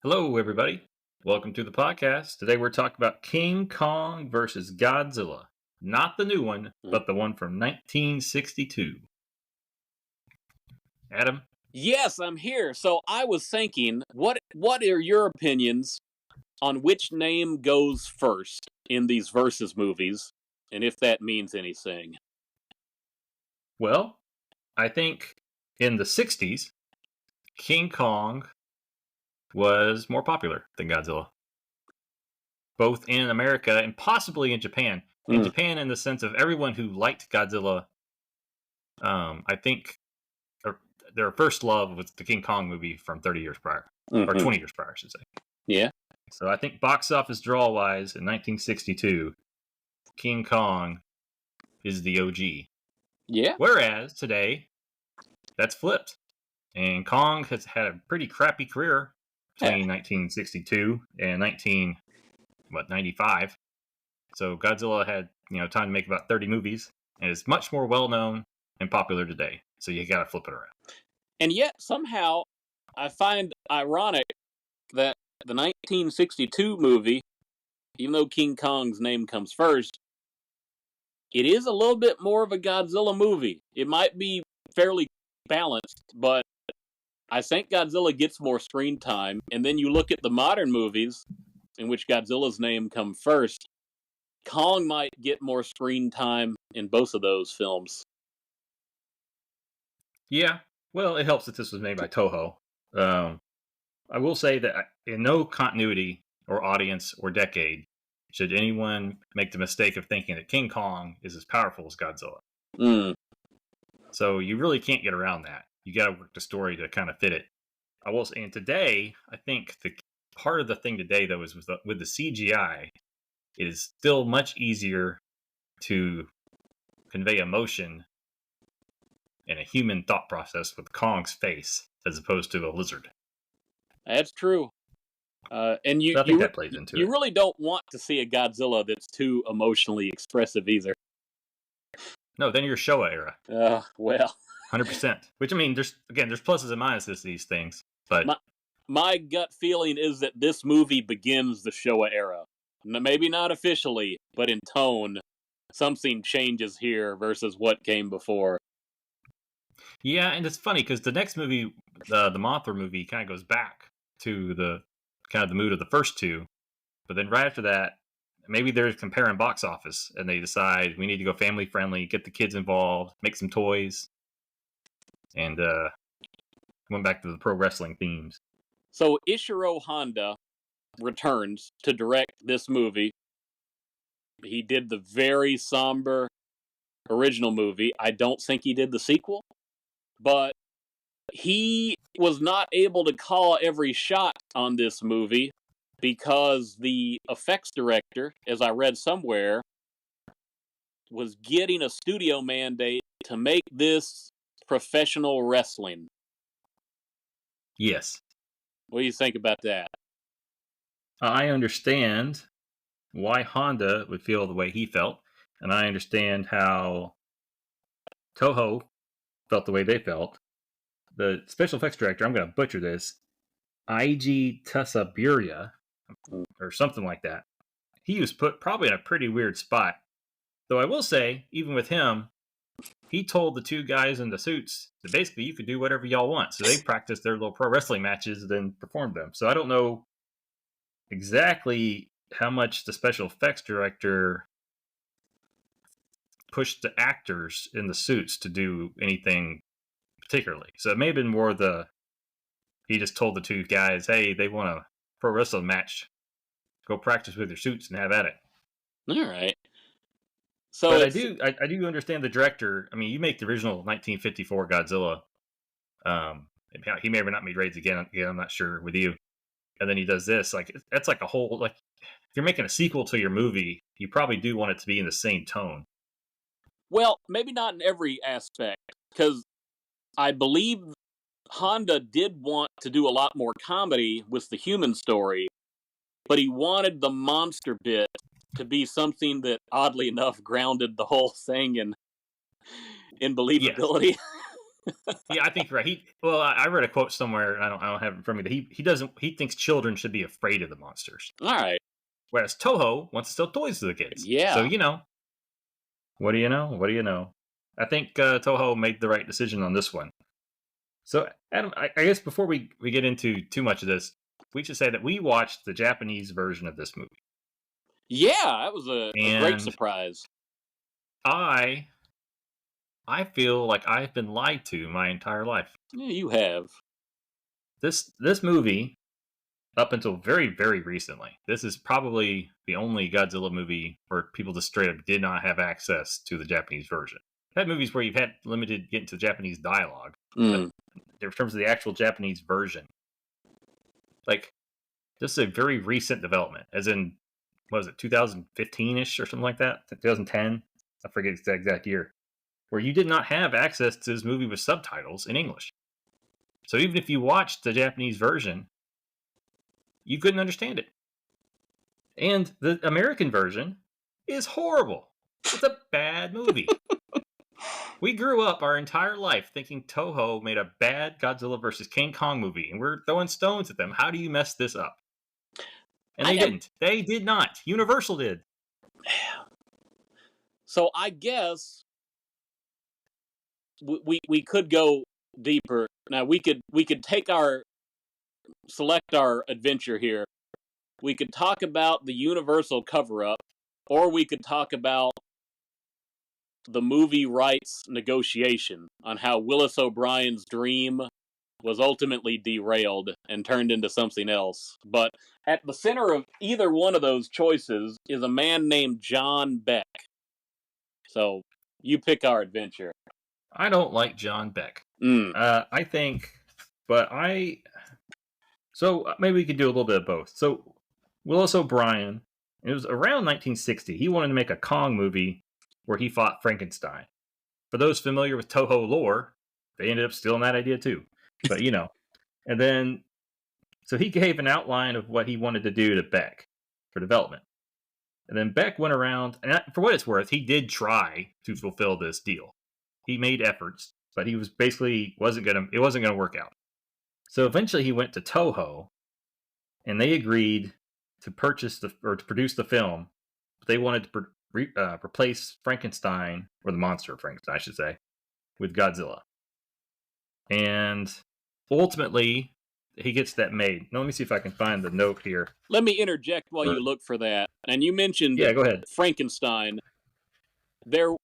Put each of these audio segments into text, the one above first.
Hello, everybody. Welcome to the podcast. Today we're talking about King Kong versus Godzilla. Not the new one, but the one from 1962. Adam? Yes, I'm here. So I was thinking, what are your opinions on which name goes first in these versus movies, and if that means anything? Well, I think in the 60s, King Kong was more popular than Godzilla. Both in America and possibly in Japan. In Japan, in the sense of everyone who liked Godzilla, I think their first love was the King Kong movie from 30 years prior. Or 20 years prior, I should say. Yeah. So I think box office draw-wise, in 1962, King Kong is the OG. Yeah. Whereas today, that's flipped. And Kong has had a pretty crappy career between 1962 and 95. So Godzilla had time to make about 30 movies, and is much more well-known and popular today. So you got to flip it around. And yet, somehow, I find ironic that the 1962 movie, even though King Kong's name comes first, it is a little bit more of a Godzilla movie. It might be fairly balanced, but I think Godzilla gets more screen time. And then you look at the modern movies, in which Godzilla's name comes first, Kong might get more screen time in both of those films. Yeah, well, it helps that this was made by Toho. I will say that in no continuity or audience or decade should anyone make the mistake of thinking that King Kong is as powerful as Godzilla. So you really can't get around that. You got to work the story to kind of fit it. I will say, and today, I think the part of the thing today, though, is with the CGI, it is still much easier to convey emotion and a human thought process with Kong's face as opposed to a lizard. That's true. And I think that plays into it. You really don't want to see a Godzilla that's too emotionally expressive either. No, then you're Showa era. Well. 100%. Which, I mean, there's pluses and minuses to these things. But my gut feeling is that this movie begins the Showa era. Maybe not officially, but in tone, something changes here versus what came before. Yeah, and it's funny because the next movie, the Mothra movie, kind of goes back to the mood of the first two. But then right after that, maybe they're comparing box office, and they decide we need to go family friendly, get the kids involved, make some toys, and went back to the pro wrestling themes. So Ishiro Honda returns to direct this movie. He did the very somber original movie. I don't think he did the sequel, but he was not able to call every shot on this movie because the effects director, as I read somewhere, was getting a studio mandate to make this professional wrestling. Yes. What do you think about that? I understand why Honda would feel the way he felt, and I understand how Toho felt the way they felt. The special effects director, I'm going to butcher this, Eiji Tasaburia, or something like that. He was put probably in a pretty weird spot. Though I will say, even with him, he told the two guys in the suits that basically you could do whatever y'all want. So they practiced their little pro wrestling matches and then performed them. So I don't know exactly how much the special effects director pushed the actors in the suits to do anything particularly. So it may have been more he just told the two guys, hey, they want a pro wrestling match. Go practice with your suits and have at it. All right. So but I do understand the director. I mean, you make the original 1954 Godzilla. He may or may not made raids again. I'm not sure with you. And then he does this. Like, that's like a whole, like, if you're making a sequel to your movie, you probably do want it to be in the same tone. Well, maybe not in every aspect, because I believe Honda did want to do a lot more comedy with the human story, but he wanted the monster bit to be something that, oddly enough, grounded the whole thing in believability. Yes. Yeah, I think you're right. I read a quote somewhere, and I don't have it in front of me, that he thinks children should be afraid of the monsters, All right. whereas Toho wants to sell toys to the kids. So Yeah. what do you know? What do you know? I think Toho made the right decision on this one. So, Adam, I guess before we get into too much of this, we should say that we watched the Japanese version of this movie, Yeah, that was a great and surprise. I I feel like I've been lied to my entire life. Yeah, you have. This movie, up until very very recently, this is probably the only Godzilla movie where people just straight up did not have access to the Japanese version. I've had movies where you've had limited getting to Japanese dialogue, but Mm. in terms of the actual Japanese version, like this is a very recent development, as in, what was it, 2015-ish or something like that, 2010, I forget the exact year, where you did not have access to this movie with subtitles in English. So even if you watched the Japanese version, you couldn't understand it. And the American version is horrible. It's a bad movie. We grew up our entire life thinking Toho made a bad Godzilla vs. King Kong movie, and we're throwing stones at them. How do you mess this up? And I they never. didn't. They did not. Universal did. So I guess we could go deeper. Now we could select our adventure here. We could talk about the Universal cover up, or we could talk about the movie rights negotiation on how Willis O'Brien's dream was ultimately derailed and turned into something else. But at the center of either one of those choices is a man named John Beck. So you pick our adventure. I don't like John Beck. Mm. I think, but I. So maybe we could do a little bit of both. So Willis O'Brien, it was around 1960. He wanted to make a Kong movie where he fought Frankenstein. For those familiar with Toho lore, they ended up stealing that idea too. But and then so he gave an outline of what he wanted to do to Beck for development. And then Beck went around, and for what it's worth, he did try to fulfill this deal. He made efforts, but he was basically it wasn't gonna work out. So eventually he went to Toho, and they agreed to to produce the film. But they wanted to replace Frankenstein, or the monster of Frankenstein, I should say, with Godzilla. And ultimately, he gets that made. Now, let me see if I can find the note here. Let me interject while you look for that. And you mentioned Yeah, go ahead. Frankenstein. There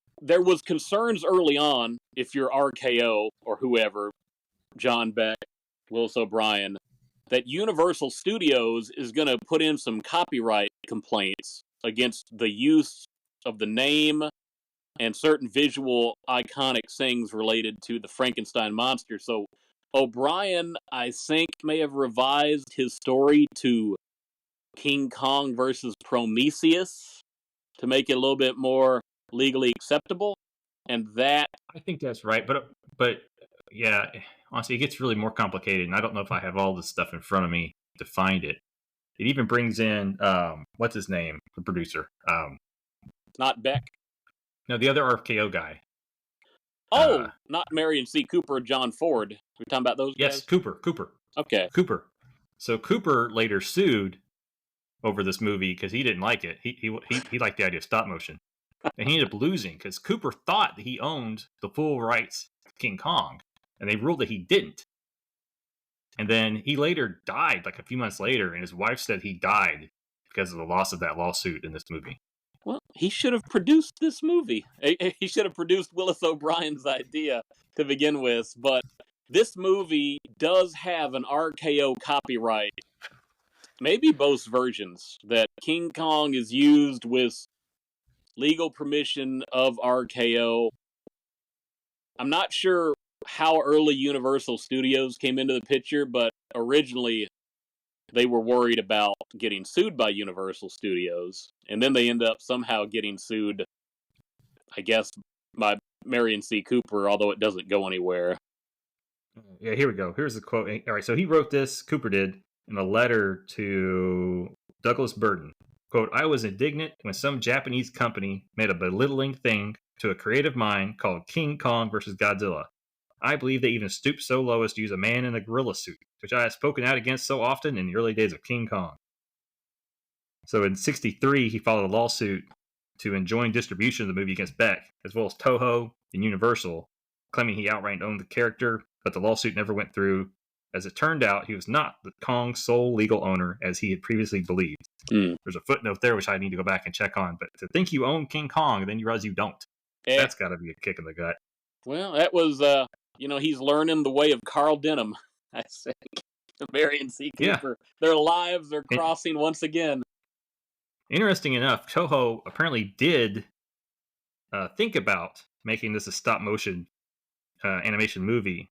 was concerns early on, if you're RKO or whoever, John Beck, Willis O'Brien, that Universal Studios is going to put in some copyright complaints against the use of the name and certain visual iconic things related to the Frankenstein monster. So O'Brien, I think, may have revised his story to King Kong versus Prometheus to make it a little bit more legally acceptable. And that, I think that's right, but yeah, honestly, it gets really more complicated, and I don't know if I have all this stuff in front of me to find it. It even brings in what's his name, the producer. not Beck. No, the other RKO guy. Oh, not Marion C. Cooper or John Ford. We're talking about those Yes, guys? Cooper. Okay. Cooper. So Cooper later sued over this movie because he didn't like it. He liked the idea of stop motion, and he ended up losing because Cooper thought that he owned the full rights to King Kong, and they ruled that he didn't. And then he later died, like a few months later, and his wife said he died because of the loss of that lawsuit in this movie. Well, he should have produced this movie. He should have produced Willis O'Brien's idea to begin with, but this movie does have an RKO copyright. Maybe both versions, that King Kong is used with legal permission of RKO. I'm not sure how early Universal Studios came into the picture, but originally they were worried about getting sued by Universal Studios, and then they end up somehow getting sued, I guess, by Marion C. Cooper, although it doesn't go anywhere. Yeah, here we go. Here's the quote. All right, so he wrote this, Cooper did, in a letter to Douglas Burton. Quote, I was indignant when some Japanese company made a belittling thing to a creative mind called King Kong versus Godzilla. I believe they even stooped so low as to use a man in a gorilla suit, which I have spoken out against so often in the early days of King Kong. So in '63, he filed a lawsuit to enjoin distribution of the movie against Beck, as well as Toho and Universal, claiming he outright owned the character, but the lawsuit never went through. As it turned out, he was not the Kong's sole legal owner, as he had previously believed. There's a footnote there which I need to go back and check on, but to think you own King Kong, then you realize you don't. That's got to be a kick in the gut. Well, that was, he's learning the way of Carl Denham, I think. The Marion Seakeeper. Yeah. Their lives are crossing once again. Interesting enough, Toho apparently did think about making this a stop-motion animation movie,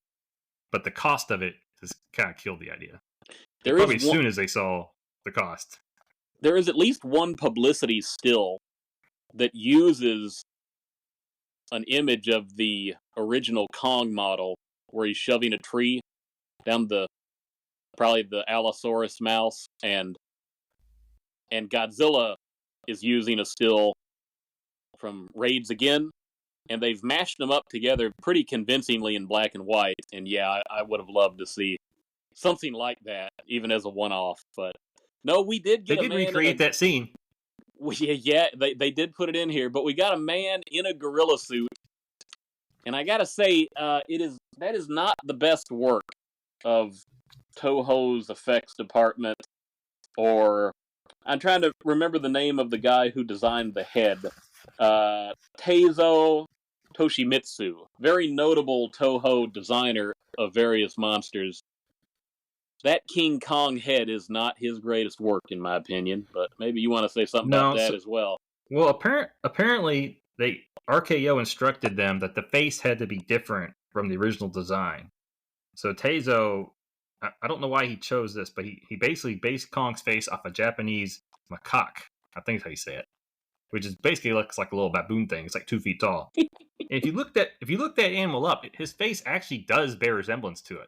but the cost of it has kind of killed the idea. Probably as soon as they saw the cost. There is at least one publicity still that uses an image of the original Kong model where he's shoving a tree down probably the Allosaurus mouse, and Godzilla is using a still from Raids Again, and they've mashed them up together pretty convincingly in black and white, and yeah, I would have loved to see something like that, even as a one-off, but no, we did get a man... They did recreate that scene. Yeah, they did put it in here, but we got a man in a gorilla suit, and I gotta say, that is not the best work of Toho's effects department, or I'm trying to remember the name of the guy who designed the head. Teizo Toshimitsu, very notable Toho designer of various monsters. That King Kong head is not his greatest work, in my opinion, but maybe you want to say something about that as well. Well, apparently, RKO instructed them that the face had to be different from the original design. So Teizo, I don't know why he chose this, but he basically based Kong's face off a Japanese macaque, I think is how you say it, which is basically looks like a little baboon thing. It's like 2 feet tall. And if you look that animal up, his face actually does bear resemblance to it.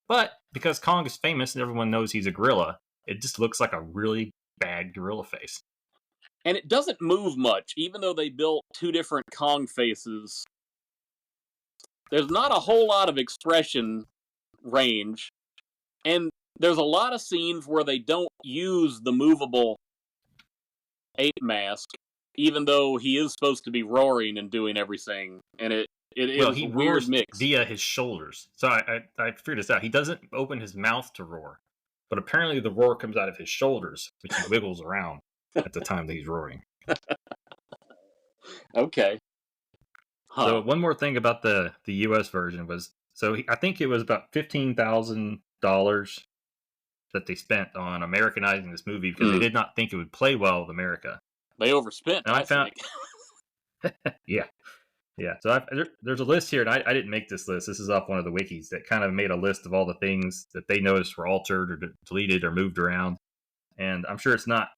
But because Kong is famous and everyone knows he's a gorilla, it just looks like a really bad gorilla face. And it doesn't move much, even though they built 2 different Kong faces. There's not a whole lot of expression range, and there's a lot of scenes where they don't use the movable ape mask, even though he is supposed to be roaring and doing everything, and it is a weird mix. Via his shoulders. So I figured this out. He doesn't open his mouth to roar, but apparently the roar comes out of his shoulders, which he wiggles around at the time that he's roaring. Okay. Huh. So one more thing about the U.S. version was, I think it was about $15,000 that they spent on Americanizing this movie because they did not think it would play well with America. They overspent, I think. Yeah. Yeah, so there's a list here, and I didn't make this list. This is off one of the wikis that kind of made a list of all the things that they noticed were altered or deleted or moved around. And I'm sure it's not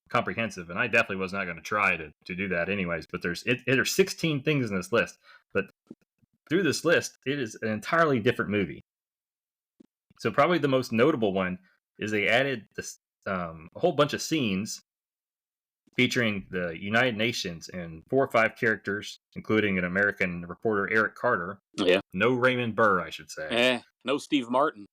comprehensive, and I definitely was not going to try to do that anyways. But there's 16 things in this list. But through this list, it is an entirely different movie. So probably the most notable one is they added this a whole bunch of scenes featuring the United Nations and 4 or 5 characters, including an American reporter, Eric Carter. Yeah. No Raymond Burr, I should say. No Steve Martin.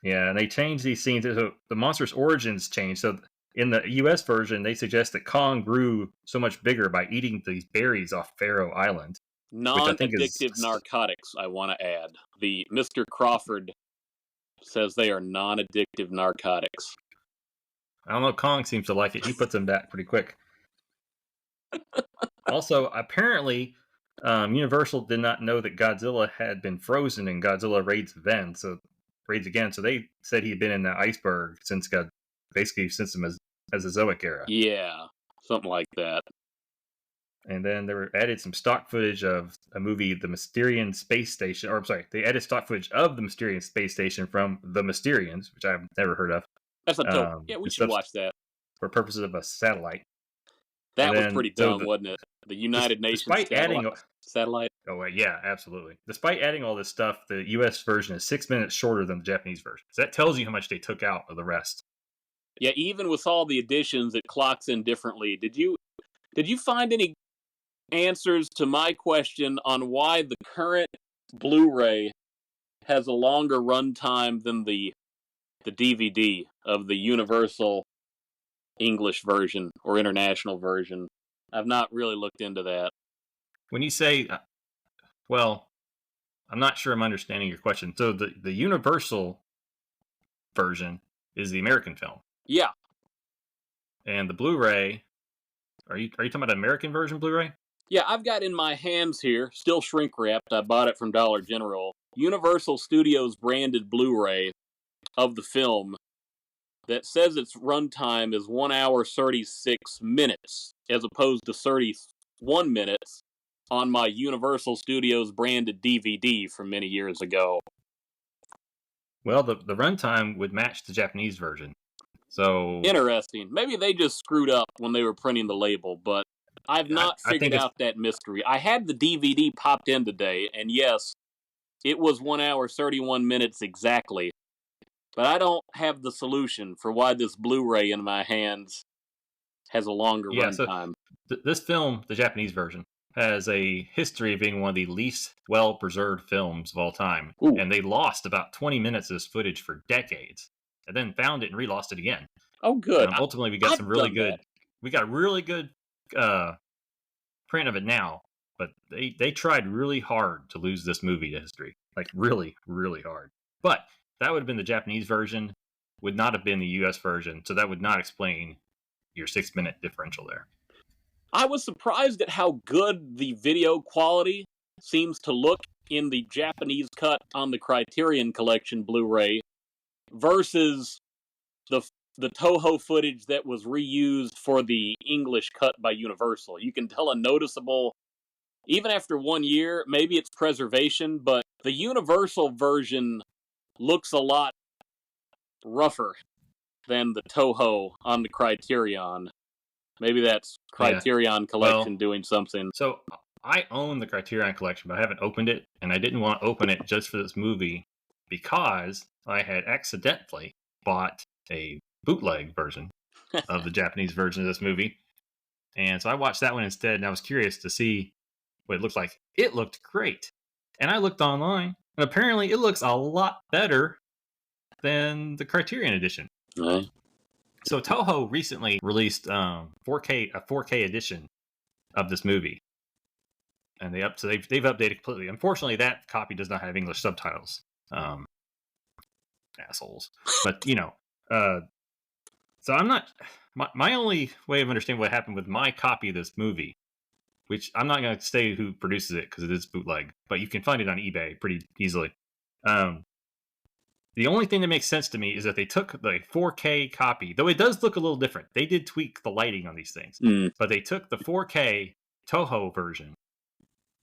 Yeah, and they changed these scenes. So the monster's origins changed. So in the U.S. version, they suggest that Kong grew so much bigger by eating these berries off Faroe Island. Non-addictive narcotics, I want to add. The Mr. Crawford says they are non-addictive narcotics. I don't know, Kong seems to like it. He puts them back pretty quick. Also, apparently, Universal did not know that Godzilla had been frozen in Godzilla Raids Again. So they said he had been in the iceberg since the Mesozoic era. Yeah, something like that. And then they added some stock footage of a movie, The Mysterian Space Station. Or, I'm sorry, they added stock footage of the Mysterian Space Station from The Mysterians, which I've never heard of. That's a dope. Yeah, we should watch that. For purposes of a satellite. That was pretty dumb, wasn't it? The United Nations satellite. Oh, yeah, absolutely. Despite adding all this stuff, the U.S. version is 6 minutes shorter than the Japanese version. So that tells you how much they took out of the rest. Yeah, even with all the additions, it clocks in differently. Did you find any answers to my question on why the current Blu-ray has a longer runtime than the DVD of the Universal English version or international version. I've not really looked into that. When you say, well, I'm not sure I'm understanding your question. So the Universal version is the American film, Yeah, and the Blu-ray. Are you talking about the American version Blu-ray? yeah, I've got in my hands here, still shrink wrapped. I bought it from Dollar General. Universal Studios branded Blu-ray of the film that says its runtime is 1 hour 36 minutes as opposed to 31 minutes on my Universal Studios branded DVD from many years ago. Well, the runtime would match the Japanese version. So Interesting. Maybe they just screwed up when they were printing the label, but I've not I figured think it's out that mystery. I had the DVD popped in today, and yes, it was 1 hour 31 minutes exactly. But I don't have the solution for why this Blu-ray in my hands has a longer yeah. So runtime. this film, the Japanese version, has a history of being one of the least well preserved films of all time, Ooh. and they lost about 20 minutes of this footage for decades, and then found it and re-lost it again. Oh, good. Ultimately, we got I've some really done that. good. We got a really good uh, print of it now, but they tried really hard to lose this movie to history, like really, really hard. But that would have been the Japanese version, would not have been the U.S. version, so that would not explain your 6 minute differential there. I was surprised at how good the video quality seems to look in the Japanese cut on the Criterion Collection Blu-ray versus the the Toho footage that was reused for the English cut by Universal. You can tell a noticeable, even after 1 year, maybe it's preservation, but the Universal version looks a lot rougher than the Toho on the Criterion. Maybe that's Yeah. Criterion Collection Well, doing something. so I own the Criterion Collection, but I haven't opened it, and I didn't want to open it just for this movie because I had accidentally bought a bootleg version of the Japanese version of this movie. And so I watched that one instead, and I was curious to see what it looked like. It looked great. And I looked online, and apparently it looks a lot better than the Criterion edition. Right. So Toho recently released 4K edition of this movie, and they've updated completely. Unfortunately, that copy does not have English subtitles. Assholes, but so I'm not. My only way of understanding what happened with my copy of this movie, which I'm not going to say who produces it because it is bootleg, but you can find it on eBay pretty easily. The only thing that makes sense to me is that they took the 4K copy, though it does look a little different. They did tweak the lighting on these things, but they took the 4K Toho version,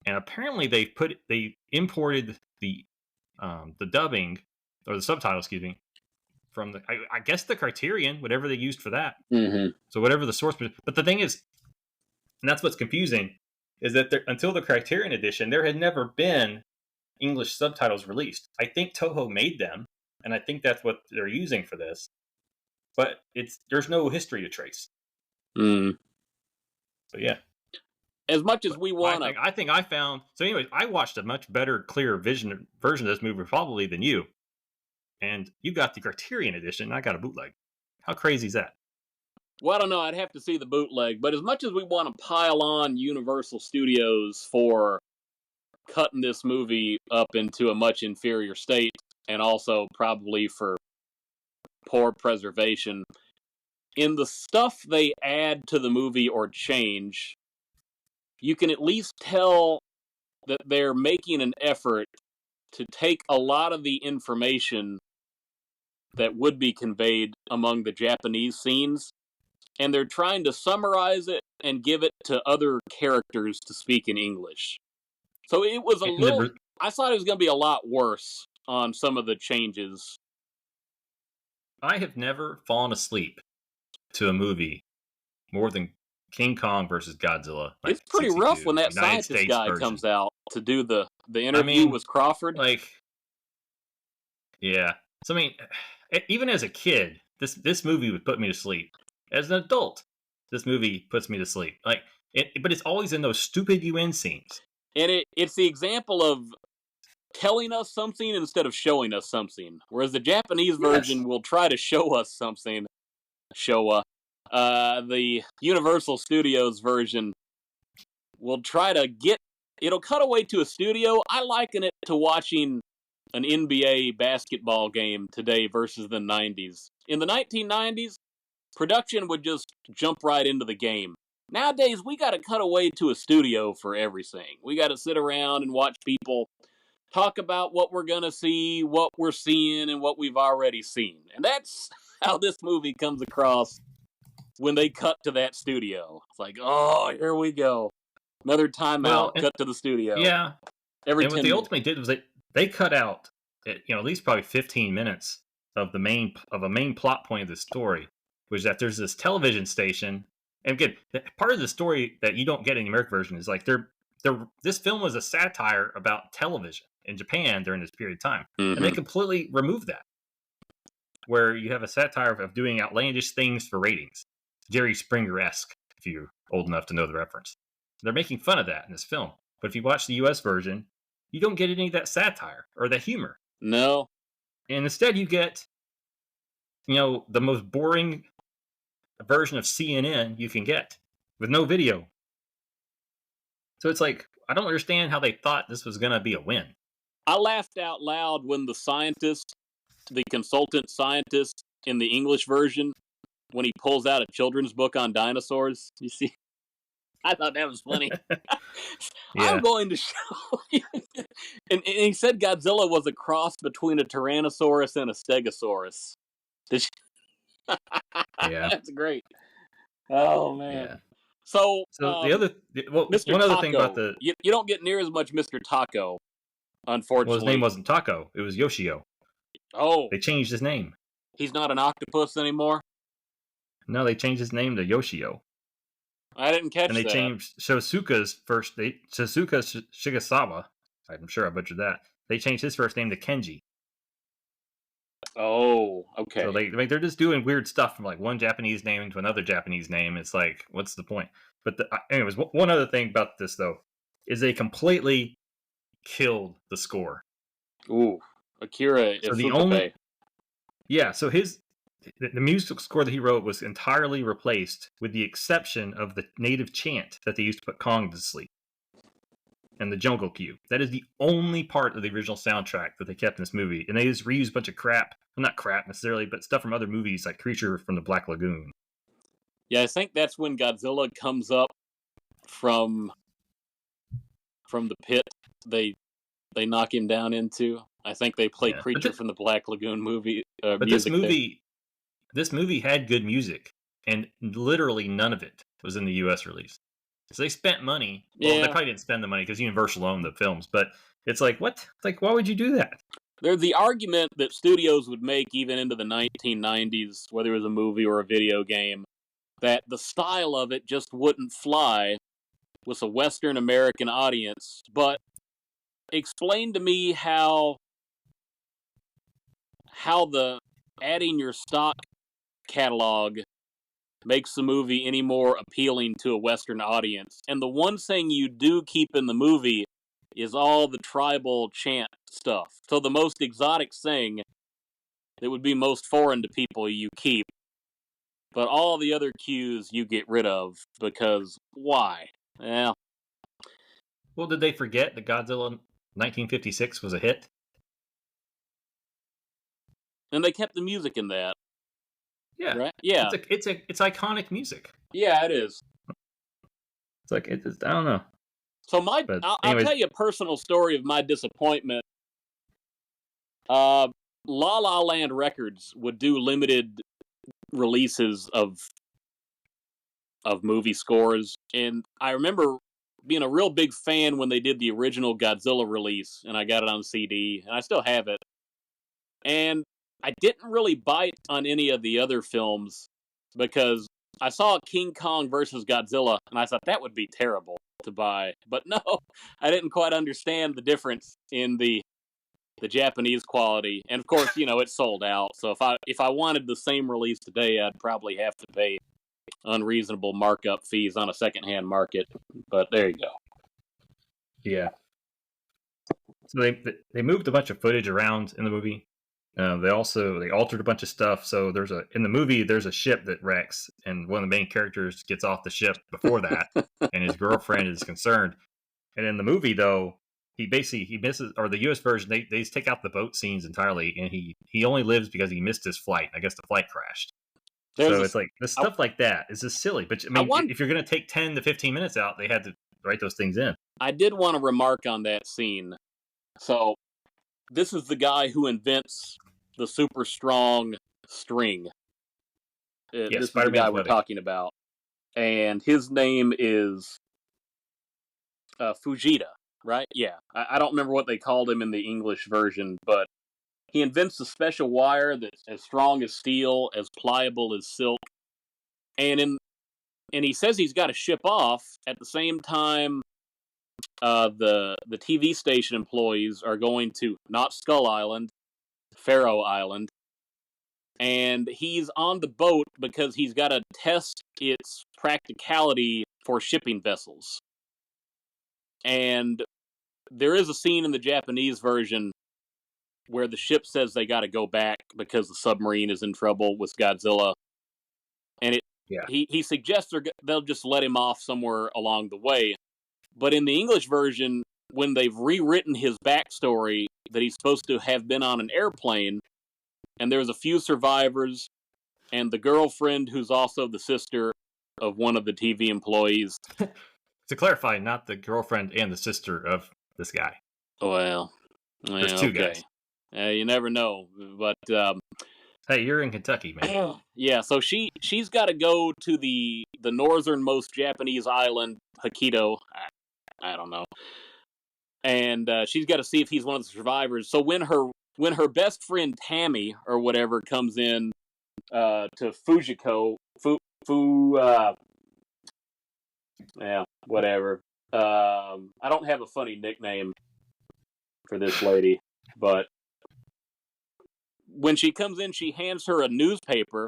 and apparently they imported the dubbing or the subtitles, excuse me, from I guess the Criterion, whatever they used for that. Mm-hmm. So whatever the source, but the thing is, and that's what's confusing, is that until the Criterion edition, there had never been English subtitles released. I think Toho made them, and I think that's what they're using for this. But there's no history to trace. Mm. So yeah. As much as we want to, I think I found. So anyway, I watched a much better, clearer version of this movie probably than you, and you got the Criterion edition. And I got a bootleg. How crazy is that? well, I don't know. I'd have to see the bootleg. But as much as we want to pile on Universal Studios for cutting this movie up into a much inferior state, and also probably for poor preservation, in the stuff they add to the movie or change, you can at least tell that they're making an effort to take a lot of the information that would be conveyed among the Japanese scenes, and they're trying to summarize it and give it to other characters to speak in English. So it was I thought it was going to be a lot worse on some of the changes. I have never fallen asleep to a movie more than King Kong versus Godzilla. It's pretty rough when that United scientist States guy version. comes out to do the interview with Crawford. Yeah. So I mean, even as a kid, this movie would put me to sleep. As an adult, this movie puts me to sleep. Like But it's always in those stupid UN scenes. And it's the example of telling us something instead of showing us something. Whereas the Japanese version Yes. will try to show us something. Showa. The Universal Studios version will try to it'll cut away to a studio. I liken it to watching an NBA basketball game today versus the 90s. In the 1990s, production would just jump right into the game. Nowadays, we got to cut away to a studio for everything. We got to sit around and watch people talk about what we're going to see, what we're seeing, and what we've already seen. And that's how this movie comes across when they cut to that studio. It's like, oh, here we go. Another timeout, cut to the studio. Yeah. Every and what 10 they minutes. ultimately did was they cut out, at least probably 15 minutes of a main plot point of the story, which is that there's this television station. And again, part of the story that you don't get in the American version is like this film was a satire about television in Japan during this period of time, and they completely removed that. Where you have a satire of doing outlandish things for ratings, Jerry Springer-esque, if you're old enough to know the reference. They're making fun of that in this film. But if you watch the US version, you don't get any of that satire or that humor. No. And instead you get, the most boring version of CNN you can get with no video. So it's like, I don't understand how they thought this was going to be a win. I laughed out loud when the consultant scientist in the English version, when he pulls out a children's book on dinosaurs. You see? I thought that was funny. Yeah. I'm going to show you. And he said Godzilla was a cross between a Tyrannosaurus and a Stegosaurus. Yeah. That's great. Oh, man. Yeah. So Mr. One other Taco, thing about the you don't get near as much Mr. Taco, unfortunately. Well, his name wasn't Taco; it was Yoshio. Oh, They changed his name. He's not an octopus anymore? No, they changed his name to Yoshio. I didn't catch that. And they changed Shosuka's Shosuka Shigesawa. I'm sure I butchered that. They changed his first name to Kenji. Oh, okay. So they're just doing weird stuff from like one Japanese name to another Japanese name. It's like, what's the point? But anyways, one other thing about this though is they completely killed the score. Ooh, Akira Ifukube. So the musical score that he wrote was entirely replaced, with the exception of the native chant that they used to put Kong to sleep, and the jungle cue. That is the only part of the original soundtrack that they kept in this movie, and they just reused a bunch of crap. Well, not crap necessarily, but stuff from other movies like Creature from the Black Lagoon. Yeah, I think that's when Godzilla comes up from the pit they knock him down into. I think they play Creature from the Black Lagoon movie. But this movie had good music, and literally none of it was in the U.S. release. So they spent money. Well, they probably didn't spend the money because Universal owned the films. But it's like, what? It's like, why would you do that? There's the argument that studios would make even into the 1990s, whether it was a movie or a video game, that the style of it just wouldn't fly with a Western American audience. But explain to me how the adding your stock catalog makes the movie any more appealing to a Western audience. And the one thing you do keep in the movie is all the tribal chant stuff. So the most exotic thing that would be most foreign to people you keep. But all the other cues you get rid of, because why? Yeah. Well, did they forget that Godzilla 1956 was a hit? And they kept the music in that. Yeah. Right? Yeah. It's iconic music. Yeah, it is. It's like, I don't know. So I'll tell you a personal story of my disappointment. La La Land Records would do limited releases of movie scores, and I remember being a real big fan when they did the original Godzilla release, and I got it on CD, and I still have it. And I didn't really bite on any of the other films because I saw King Kong versus Godzilla, and I thought that would be terrible to buy. But no, I didn't quite understand the difference in the Japanese quality. And of course, it sold out. So if I wanted the same release today, I'd probably have to pay unreasonable markup fees on a secondhand market. But there you go. Yeah. So they moved a bunch of footage around in the movie. They altered a bunch of stuff. So in the movie there's a ship that wrecks, and one of the main characters gets off the ship before that, and his girlfriend is concerned. And in the movie though, he misses, or the U.S. version, they just take out the boat scenes entirely, and he only lives because he missed his flight. I guess the flight crashed. So it's like this stuff like that is just silly. But I mean, if you're going to take 10 to 15 minutes out, they had to write those things in. I did want to remark on that scene. So this is the guy who invents the super strong string. This is the guy we're talking about. And his name is Fujita, right? Yeah. I don't remember what they called him in the English version, but he invents a special wire that's as strong as steel, as pliable as silk. And he says he's got to ship off. At the same time, the TV station employees are going to not Skull Island, Faroe Island, and he's on the boat because he's got to test its practicality for shipping vessels. And there is a scene in the Japanese version where the ship says they got to go back because the submarine is in trouble with Godzilla, and he suggests they'll just let him off somewhere along the way. But in the English version, when they've rewritten his backstory, that he's supposed to have been on an airplane, and there's a few survivors, and the girlfriend who's also the sister of one of the TV employees. To clarify, not the girlfriend and the sister of this guy. Well, there's two guys. You never know, but hey, you're in Kentucky, man. Yeah, so she's got to go to the northernmost Japanese island, Hokkaido. I don't know. And she's got to see if he's one of the survivors. So when her best friend Tammy or whatever comes in to Fujiko, yeah, whatever. I don't have a funny nickname for this lady, but when she comes in, she hands her a newspaper,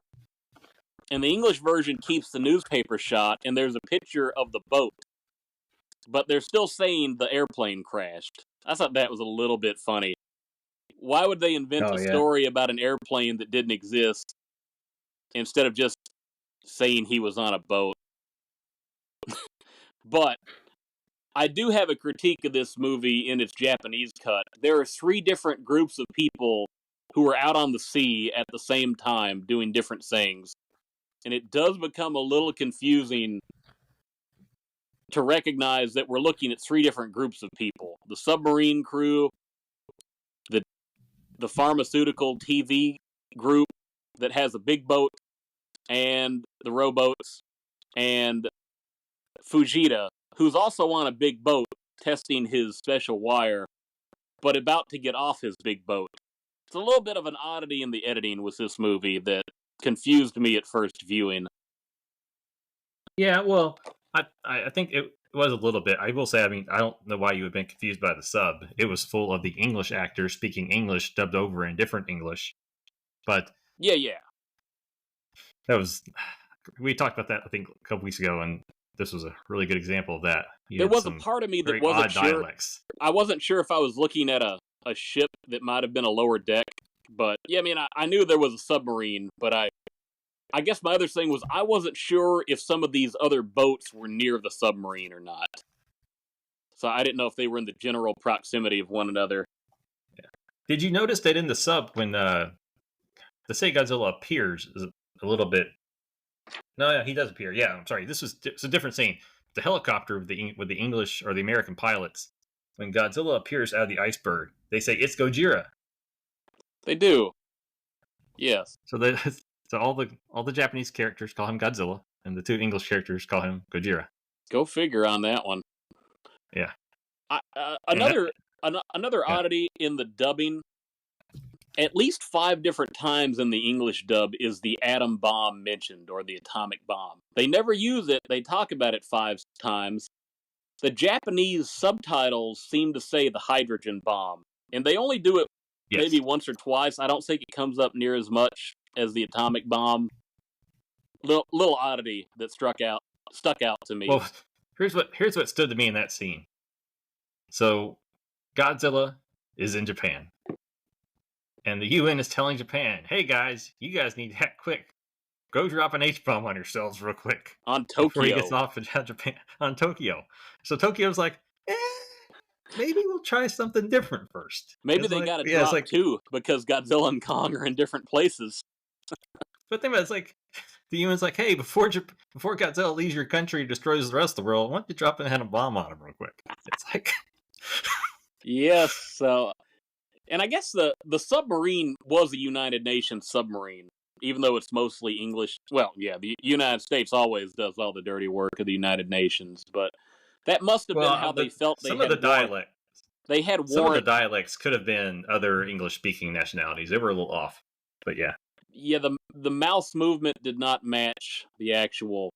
and the English version keeps the newspaper shot, and there's a picture of the boat. But they're still saying the airplane crashed. I thought that was a little bit funny. Why would they invent a story about an airplane that didn't exist instead of just saying he was on a boat? But I do have a critique of this movie in its Japanese cut. There are 3 different groups of people who are out on the sea at the same time doing different things. And it does become a little confusing to recognize that we're looking at 3 different groups of people. The submarine crew, the pharmaceutical TV group that has a big boat, and the rowboats, and Fujita, who's also on a big boat testing his special wire, but about to get off his big boat. It's a little bit of an oddity in the editing with this movie that confused me at first viewing. Yeah, well, I think it was a little bit. I will say, I mean, I don't know why you would have been confused by the sub. It was full of the English actors speaking English dubbed over in different English. But yeah, that was, we talked about that I think a couple weeks ago, and this was a really good example of that. There was a part of me that wasn't sure. Dialects. I wasn't sure if I was looking at a ship that might have been a lower deck. But yeah, I mean, I knew there was a submarine, but I guess my other thing was I wasn't sure if some of these other boats were near the submarine or not. So I didn't know if they were in the general proximity of one another. Yeah. Did you notice that in the sub, when the say Godzilla appears, is a little bit... No, yeah, he does appear. Yeah, I'm sorry. It's a different scene. The helicopter with the English or the American pilots, when Godzilla appears out of the iceberg, they say, "It's Gojira." They do. Yes. So all the Japanese characters call him Godzilla, and the 2 English characters call him Gojira. Go figure on that one. Yeah. Another oddity in the dubbing. At least 5 different times in the English dub is the atom bomb mentioned, or the atomic bomb. They never use it. They talk about it 5 times. The Japanese subtitles seem to say the hydrogen bomb, and they only do it maybe once or twice. I don't think it comes up near as much as the atomic bomb. little oddity that stuck out to me. Well, here's what stood to me in that scene. So Godzilla is in Japan, and the UN is telling Japan, "Hey guys, you guys need to act quick. Go drop an H bomb on yourselves real quick On before he gets Tokyo. off in Japan on Tokyo." So Tokyo's like, maybe we'll try something different first. Maybe It's they like, got a yeah, it's drop like, too because Godzilla and Kong are in different places. but think about it, it's like the UN's like, hey, before Godzilla leaves your country and destroys the rest of the world, why don't you drop a bomb on him real quick? It's like, Yes, so and I guess the submarine was a United Nations submarine, even though it's mostly English. Well, yeah, the United States always does all the dirty work of the United Nations, but that must have been how well, they felt they some of had the warrant. dialect, They had some of the warrant. dialects could have been other English speaking nationalities. They were a little off, but yeah. Yeah, the mouse movement did not match the actual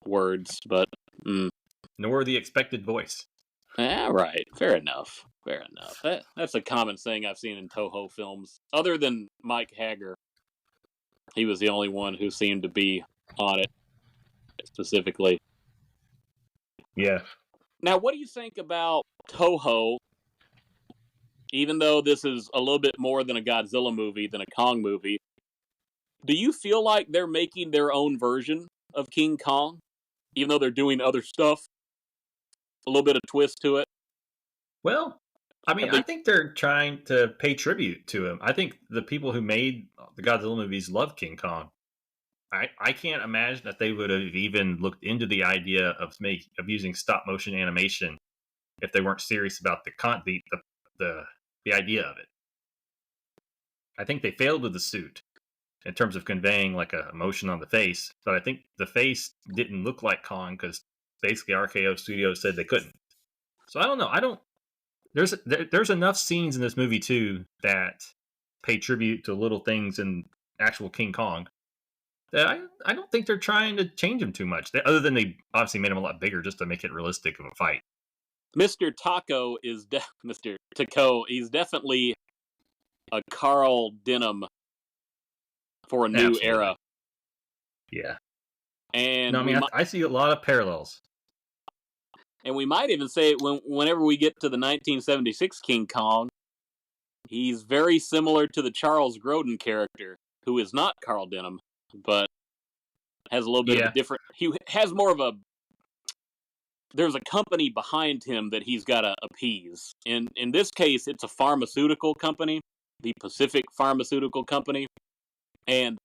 words, but Nor the expected voice. right, fair enough. Fair enough. That's a common thing I've seen in Toho films. Other than Mike Hagger, he was the only one who seemed to be on it specifically. Yeah. Now, what do you think about Toho? Even though this is a little bit more than a Godzilla movie, than a Kong movie, do you feel like they're making their own version of King Kong? Even though they're doing other stuff, a little bit of twist to it. Well, I mean, Have I they? think they're trying to pay tribute to him. I think the people who made the Godzilla movies love King Kong. I can't imagine that they would have even looked into the idea of using stop motion animation if they weren't serious about the the idea of it. I think they failed with the suit in terms of conveying like a emotion on the face, but I think the face didn't look like Kong because basically RKO Studios said they couldn't. So I don't know. I don't. There's enough scenes in this movie too that pay tribute to little things in actual King Kong that I don't think they're trying to change him too much. Other than they obviously made him a lot bigger just to make it realistic of a fight. Mr. Taco is Mr. Taco. He's definitely a Carl Denham for a new Absolutely. era. Yeah. No, And I mean I see a lot of parallels. we might even say whenever we get to the 1976 King Kong, he's very similar to the Charles Grodin character, who is not Carl Denham, but has a little bit of a Yeah. different. He has more of a. There's a company behind him that he's got to appease. In this case, it's a pharmaceutical company, the Pacific Pharmaceutical Company, and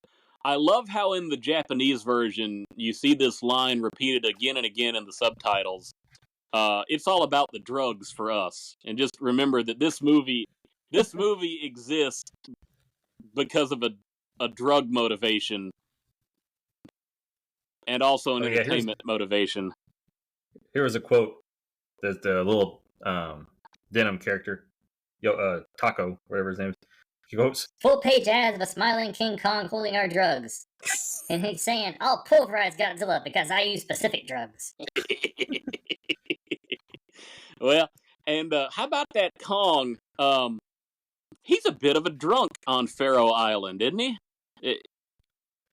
I love how in the Japanese version you see this line repeated again and again in the subtitles. It's all about the drugs for us, and just remember that this movie exists because of a drug motivation and also an Oh yeah. entertainment motivation. Here was a quote that the little Denim character, Taco, whatever his name is, he quotes, Full page ads of a smiling King Kong holding our drugs. And he's saying, I'll pulverize Godzilla because I use specific drugs. Well, and how about that Kong? He's a bit of a drunk on Faroe Island, isn't he?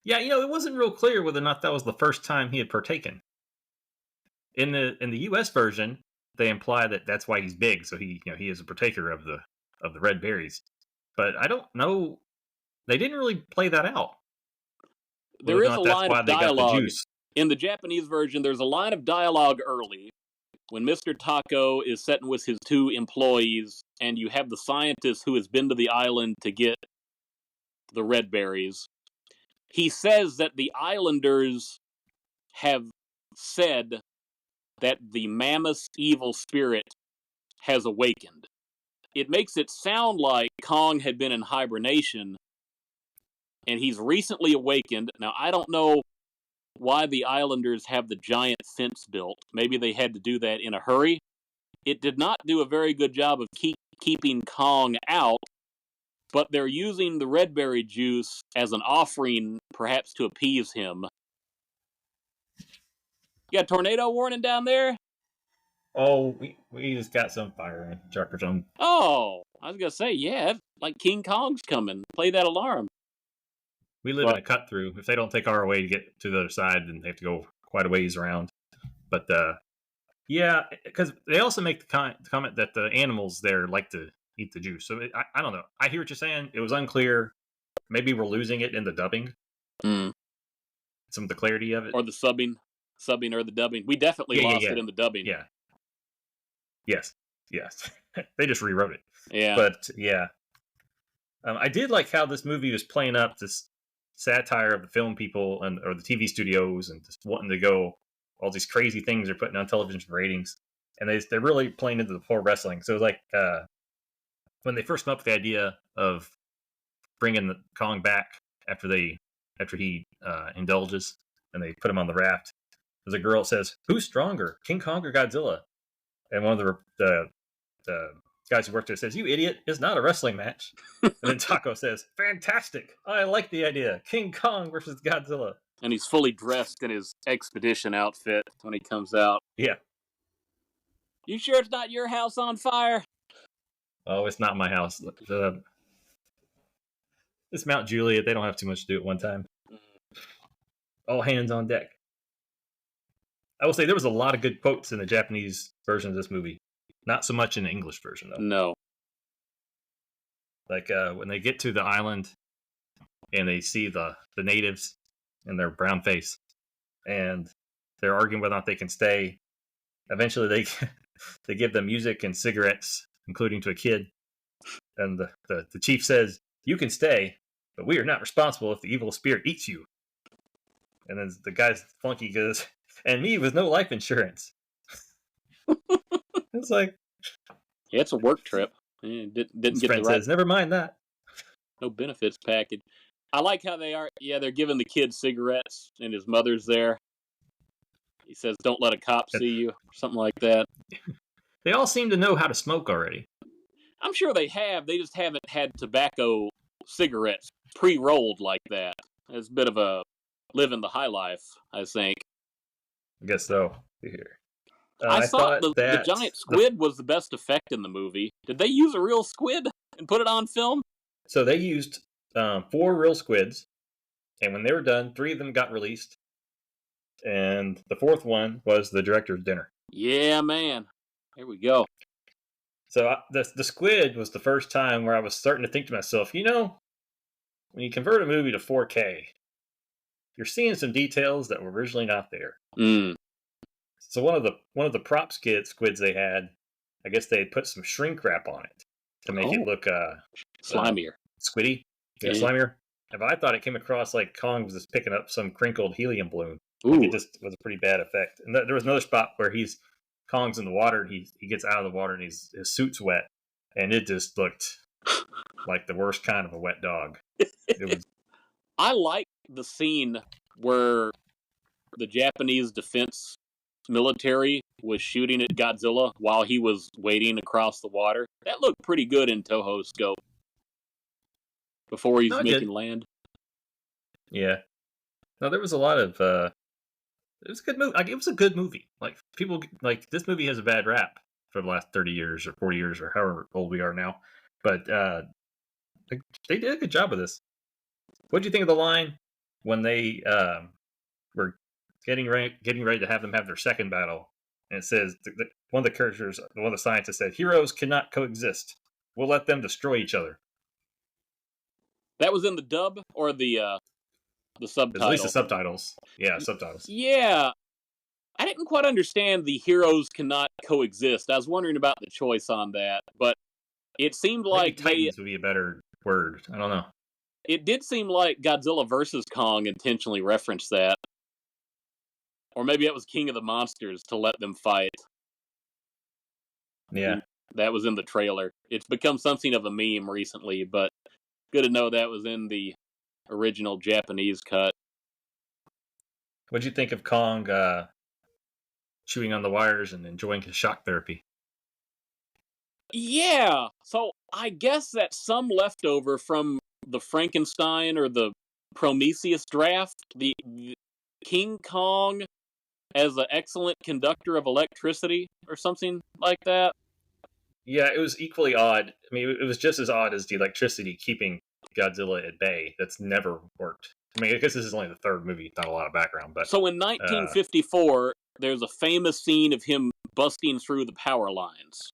yeah, it wasn't real clear whether or not that was the first time he had partaken. In the U.S. version, they imply that that's why he's big, so he is a partaker of the red berries. But I don't know. They didn't really play that out. There Whether or is a not that's line why of they got the dialogue juice. in the Japanese version. There's a line of dialogue early when Mr. Taco is sitting with his two employees, and you have the scientist who has been to the island to get the red berries. He says that the islanders have said that the mammoth evil spirit has awakened. It makes it sound like Kong had been in hibernation and he's recently awakened. Now, I don't know why the islanders have the giant fence built. Maybe they had to do that in a hurry. It did not do a very good job of keeping Kong out, but they're using the red berry juice as an offering, perhaps to appease him. You got a tornado warning down there? Oh, we just got some fire in Trucker Zone. Oh, I was going to say, yeah, like King Kong's coming. Play that alarm. We live in a cut through. If they don't take our way to get to the other side, then they have to go quite a ways around. But yeah, because they also make the comment that the animals there like to eat the juice. So I don't know. I hear what you're saying. It was unclear. Maybe we're losing it in the dubbing. Mm. Some of the clarity of it, or the subbing or the dubbing. We definitely lost it in the dubbing. Yeah. Yes. They just rewrote it. Yeah. But yeah, I did like how this movie was playing up this satire of the film people or the TV studios and just wanting to go all these crazy things they're putting on television for ratings, and they're really playing into the poor wrestling. So it was like when they first came up with the idea of bringing the Kong back after he indulges and they put him on the raft. There's a girl that says, "Who's stronger, King Kong or Godzilla?" And one of the guys who worked there says, "You idiot, it's not a wrestling match." And then Taco says, "Fantastic, I like the idea, King Kong versus Godzilla." And he's fully dressed in his expedition outfit when he comes out. Yeah. You sure it's not your house on fire? Oh, it's not my house. It's Mount Juliet. They don't have too much to do at one time. All hands on deck. I will say there was a lot of good quotes in the Japanese version of this movie. Not so much in the English version, though. No. Like when they get to the island and they see the natives in their brown face and they're arguing whether or not they can stay. Eventually they give them music and cigarettes, including to a kid. And the chief says, "You can stay, but we are not responsible if the evil spirit eats you." And then the guy's flunky goes, "And me with no life insurance." It's like, yeah, it's a work trip. Didn't his get friend the right. says, "Never mind that. No benefits package." I like how they are. Yeah, they're giving the kid cigarettes, and his mother's there. He says, "Don't let a cop see you," or something like that. They all seem to know how to smoke already. I'm sure they have. They just haven't had tobacco cigarettes pre-rolled like that. It's a bit of a living the high life, I think. I guess so. Here. I thought the giant squid was the best effect in the movie. Did they use a real squid and put it on film? So they used 4 real squids, and when they were done, 3 of them got released, and the 4th one was the director's dinner. Yeah, man. Here we go. So the squid was the first time where I was starting to think to myself, when you convert a movie to 4K, you're seeing some details that were originally not there. Mm. So one of the prop squids they had, I guess they put some shrink wrap on it to make it look slimier, squiddy, slimier. But I thought it came across like Kong was just picking up some crinkled helium balloon. Like it just was a pretty bad effect. And there was another spot where Kong's in the water, and he gets out of the water, and his suit's wet, and it just looked like the worst kind of a wet dog. I like the scene where the Japanese defense military was shooting at Godzilla while he was wading across the water. That looked pretty good in Toho scope before he's making land. Yeah. No, there was a lot of it was a good movie. Like, it was a good movie. Like, people like this movie has a bad rap for the last 30 years or 40 years or however old we are now. But they did a good job with this. What did you think of the line when they were getting ready to have them have their second battle? And it says one of the characters, one of the scientists said, "Heroes cannot coexist. We'll let them destroy each other." That was in the dub or the subtitles? At least the subtitles. Yeah, subtitles. Yeah. I didn't quite understand the heroes cannot coexist. I was wondering about the choice on that, but it seemed like Titans would be a better word. I don't know. It did seem like Godzilla vs. Kong intentionally referenced that. Or maybe it was King of the Monsters to let them fight. Yeah. That was in the trailer. It's become something of a meme recently, but good to know that was in the original Japanese cut. What'd you think of Kong chewing on the wires and enjoying his shock therapy? Yeah, so I guess that's some leftover from the Frankenstein or the Prometheus draft. The King Kong as an excellent conductor of electricity or something like that. Yeah, it was equally odd. I mean, it was just as odd as the electricity keeping Godzilla at bay. That's never worked. I mean, I guess this is only the third movie, not a lot of background, but So in 1954, there's a famous scene of him busting through the power lines.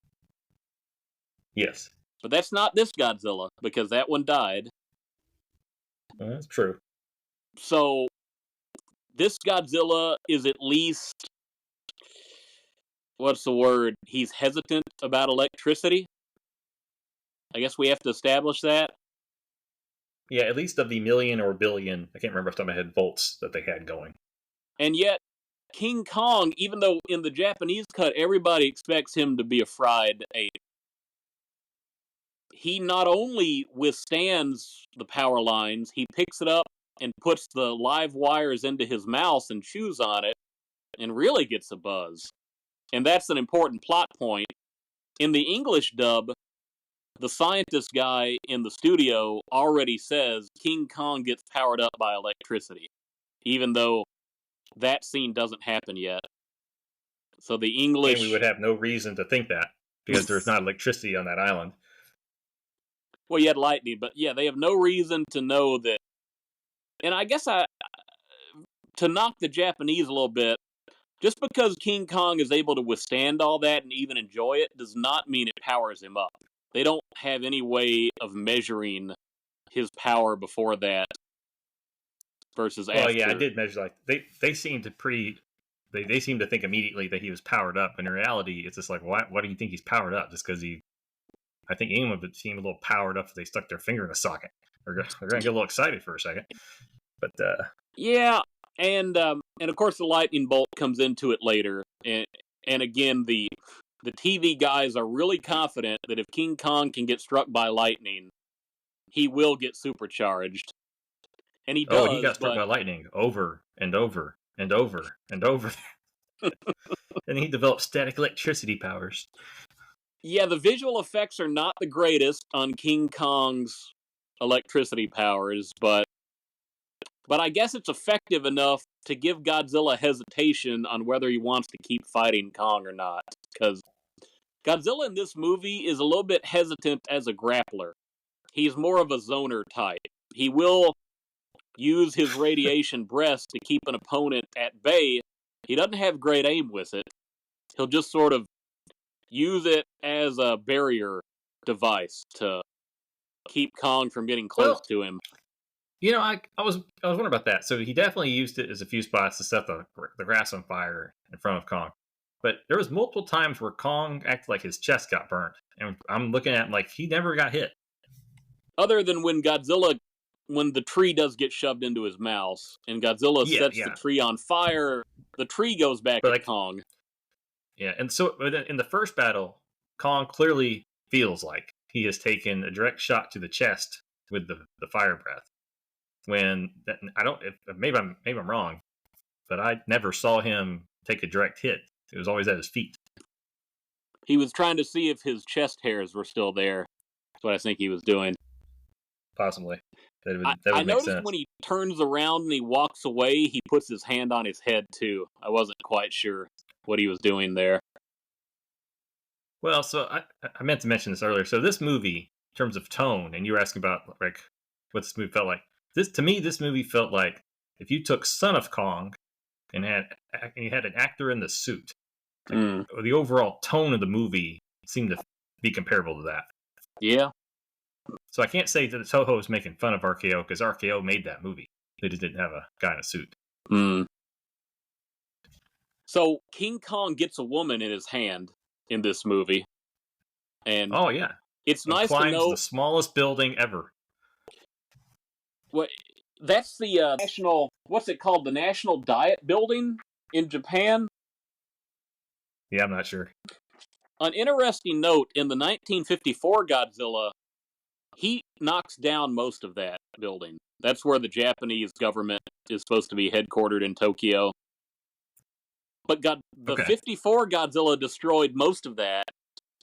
yes, But that's not this Godzilla, because that one died. that's true. So this Godzilla is at least, what's the word? He's hesitant about electricity. I guess we have to establish that. Yeah, at least of the million or billion, I can't remember off the top of my head, volts that they had going. And yet, King Kong, even though in the Japanese cut everybody expects him to be a fried ape, he not only withstands the power lines, he picks it up and puts the live wires into his mouth and chews on it and really gets a buzz. And that's an important plot point. In the English dub, the scientist guy in the studio already says King Kong gets powered up by electricity, even though that scene doesn't happen yet. So the English... And we would have no reason to think that, because there's not electricity on that island. Well, you had lightning, but yeah, they have no reason to know that. And I guess to knock the Japanese a little bit, just because King Kong is able to withstand all that and even enjoy it does not mean it powers him up. They don't have any way of measuring his power before that versus after. Well, yeah, I did measure, like, they seemed to they seemed to think immediately that he was powered up. In reality, it's just like, why do you think he's powered up? Just because I think anyone would seem a little powered up if they stuck their finger in a socket. They're going to get a little excited for a second. But, yeah, and of course the lightning bolt comes into it later. And again, the TV guys are really confident that if King Kong can get struck by lightning, he will get supercharged. And he does. Oh, he got struck by lightning over and over and over and over. And he developed static electricity powers. Yeah, the visual effects are not the greatest on King Kong's electricity powers, but I guess it's effective enough to give Godzilla hesitation on whether he wants to keep fighting Kong or not. Because Godzilla in this movie is a little bit hesitant as a grappler. He's more of a zoner type. He will use his radiation breath to keep an opponent at bay. He doesn't have great aim with it. He'll just sort of use it as a barrier device to keep Kong from getting close to him. You know, I was wondering about that. So he definitely used it as a few spots to set the grass on fire in front of Kong. But there was multiple times where Kong acted like his chest got burnt. And I'm looking at him like he never got hit. Other than when the tree does get shoved into his mouth, and Godzilla sets the tree on fire, the tree goes back at Kong. Yeah, and so in the first battle, Kong clearly feels like he has taken a direct shot to the chest with the fire breath. When maybe I'm wrong, but I never saw him take a direct hit. It was always at his feet. He was trying to see if his chest hairs were still there. That's what I think he was doing. Possibly. That would I make noticed sense. when he turns around and he walks away, he puts his hand on his head too. I wasn't quite sure what he was doing there. Well, so I meant to mention this earlier. So this movie, in terms of tone, and you were asking about like what this movie felt like. This movie felt like if you took Son of Kong and you had an actor in the suit, the overall tone of the movie seemed to be comparable to that. Yeah. So I can't say that Toho is making fun of RKO because RKO made that movie. They just didn't have a guy in a suit. So King Kong gets a woman in his hand in this movie, and oh yeah, it's nice to know the smallest building ever. What? That's the national. What's it called? The National Diet Building in Japan. Yeah, I'm not sure. An interesting note: in the 1954 Godzilla, he knocks down most of that building. That's where the Japanese government is supposed to be headquartered in Tokyo. But the 54 Godzilla destroyed most of that,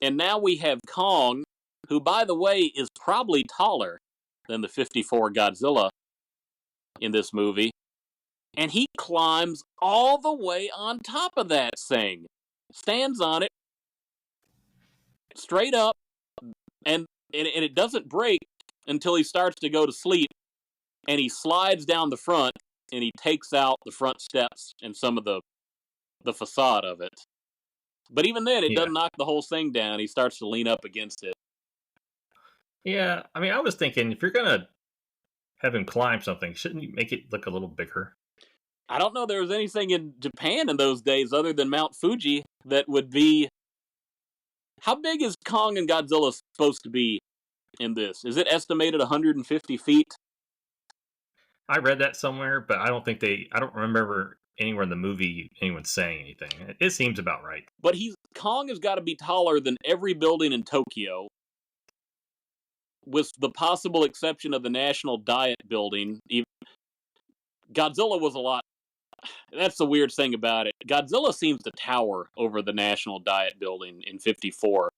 and now we have Kong, who, by the way, is probably taller than the 54 Godzilla in this movie. And he climbs all the way on top of that thing, stands on it, straight up, and it doesn't break. until he starts to go to sleep, and he slides down the front, and he takes out the front steps and some of the facade of it. But even then, it Yeah. doesn't knock the whole thing down. He starts to lean up against it. Yeah, I mean, I was thinking if you're gonna have him climb something, shouldn't you make it look a little bigger? I don't know there was anything in Japan in those days other than Mount Fuji that would be. How big is Kong and Godzilla supposed to be in this? Is it estimated 150 feet? I read that somewhere, but I don't remember anywhere in the movie anyone saying anything. It seems about right. But Kong has got to be taller than every building in Tokyo, with the possible exception of the National Diet Building. Godzilla was a lot. That's the weird thing about it. Godzilla seems to tower over the National Diet Building in 54.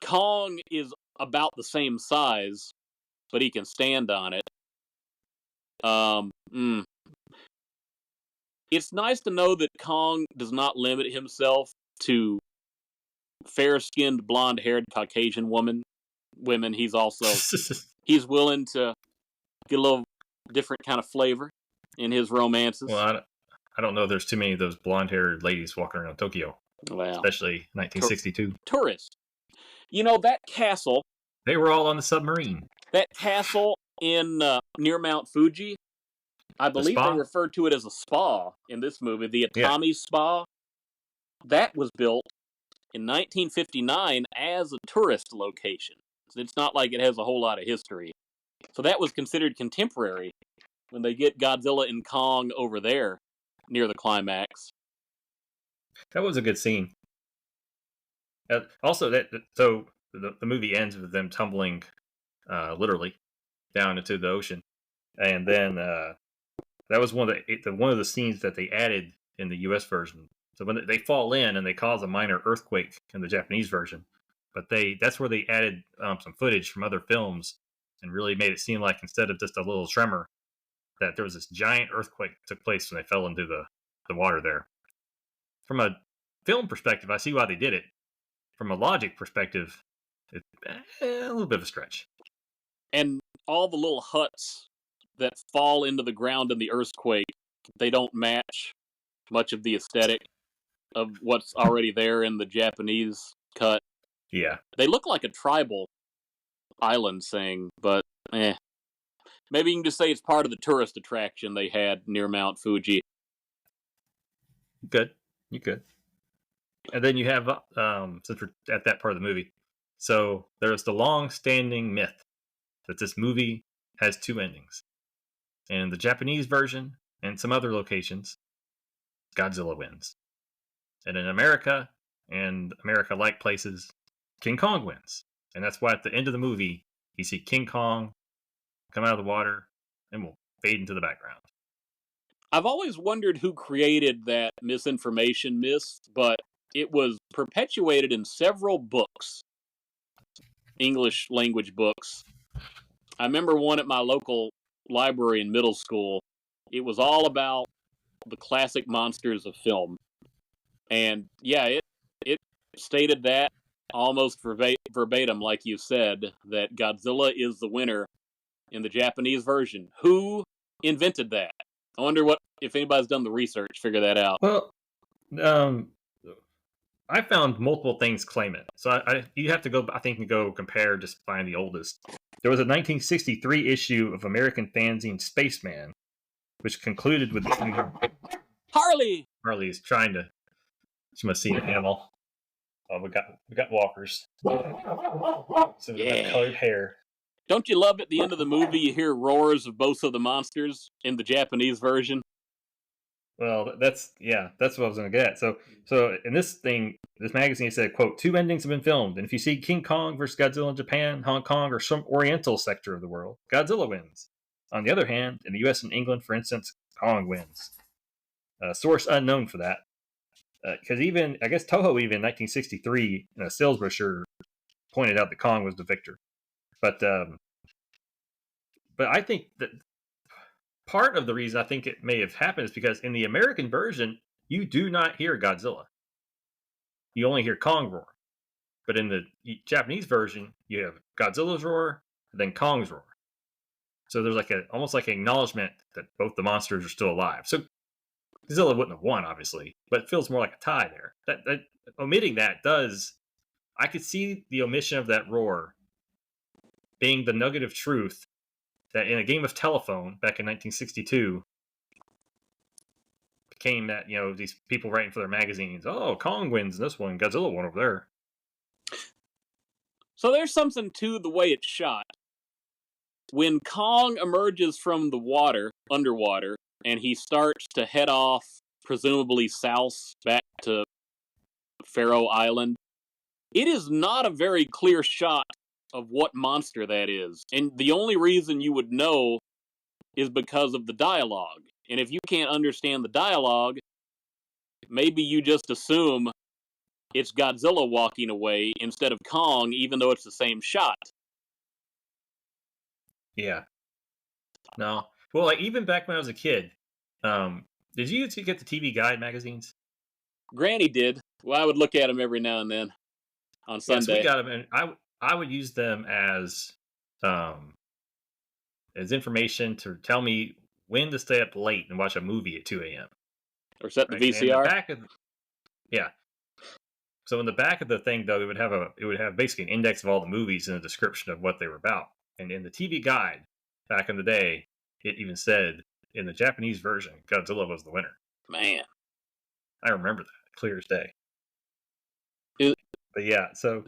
Kong is about the same size, but he can stand on it. It's nice to know that Kong does not limit himself to fair-skinned, blonde-haired Caucasian women. He's willing to get a little different kind of flavor in his romances. Well, I don't know. There's too many of those blonde-haired ladies walking around Tokyo, especially 1962. Tourists. You know, that castle. They were all on the submarine. That castle in near Mount Fuji, I believe they refer to it as a spa in this movie, the Atami Spa. That was built in 1959 as a tourist location. So it's not like it has a whole lot of history. So that was considered contemporary when they get Godzilla and Kong over there near the climax. That was a good scene. Also, the movie ends with them tumbling, literally, down into the ocean, and then that was one of the scenes that they added in the U.S. version. So when they fall in and they cause a minor earthquake in the Japanese version, but that's where they added some footage from other films and really made it seem like instead of just a little tremor, that there was this giant earthquake that took place when they fell into the water there. From a film perspective, I see why they did it. From a logic perspective, it's a little bit of a stretch. And all the little huts that fall into the ground in the earthquake, they don't match much of the aesthetic of what's already there in the Japanese cut. Yeah. They look like a tribal island thing, but maybe you can just say it's part of the tourist attraction they had near Mount Fuji. Good. You could. And then you have, since we're at that part of the movie, so there's the long-standing myth that this movie has two endings. In the Japanese version and some other locations, Godzilla wins. And in America and America-like places, King Kong wins. And that's why at the end of the movie, you see King Kong come out of the water and will fade into the background. I've always wondered who created that misinformation myth, but it was perpetuated in several books, English language books. I remember one at my local library in middle school. It was all about the classic monsters of film. And yeah, it stated that almost verbatim, like you said, that Godzilla is the winner in the Japanese version. Who invented that? I wonder if anybody's done the research, figure that out. Well, I found multiple things claim it. So you have to go compare, just find the oldest. There was a 1963 issue of American fanzine Spaceman, which concluded with Harley! Harley is trying to. She must see an animal. Oh, we got walkers. So we got colored hair. Don't you love at the end of the movie you hear roars of both of the monsters in the Japanese version? Well, that's what I was going to get at. So in this magazine, it said, quote, 2 endings have been filmed, and if you see King Kong versus Godzilla in Japan, Hong Kong, or some oriental sector of the world, Godzilla wins. On the other hand, in the U.S. and England, for instance, Kong wins. Source unknown for that. Because I guess Toho even in 1963, in a sales brochure, pointed out that Kong was the victor. But I think that part of the reason I think it may have happened is because in the American version, you do not hear Godzilla. You only hear Kong roar. But in the Japanese version, you have Godzilla's roar, then Kong's roar. So there's like almost like an acknowledgement that both the monsters are still alive. So Godzilla wouldn't have won, obviously, but it feels more like a tie there. That omitting that does, I could see the omission of that roar being the nugget of truth that in a game of telephone back in 1962 became that, these people writing for their magazines, oh, Kong wins in this one, Godzilla won over there. So there's something to the way it's shot. When Kong emerges from the water, underwater, and he starts to head off, presumably south, back to Faroe Island, it is not a very clear shot of what monster that is. And the only reason you would know is because of the dialogue. And if you can't understand the dialogue, maybe you just assume it's Godzilla walking away instead of Kong, even though it's the same shot. Yeah. No. Well, like even back when I was a kid, did you get the TV Guide magazines? Granny did. Well, I would look at them every now and then on Sunday. Yes, we got them, and I would use them as information to tell me when to stay up late and watch a movie at 2 a.m. Or set the VCR. Yeah. So in the back of the thing, though, it would have basically an index of all the movies and a description of what they were about. And in the TV Guide back in the day, it even said in the Japanese version, Godzilla was the winner. Man, I remember that clear as day. It, but yeah, so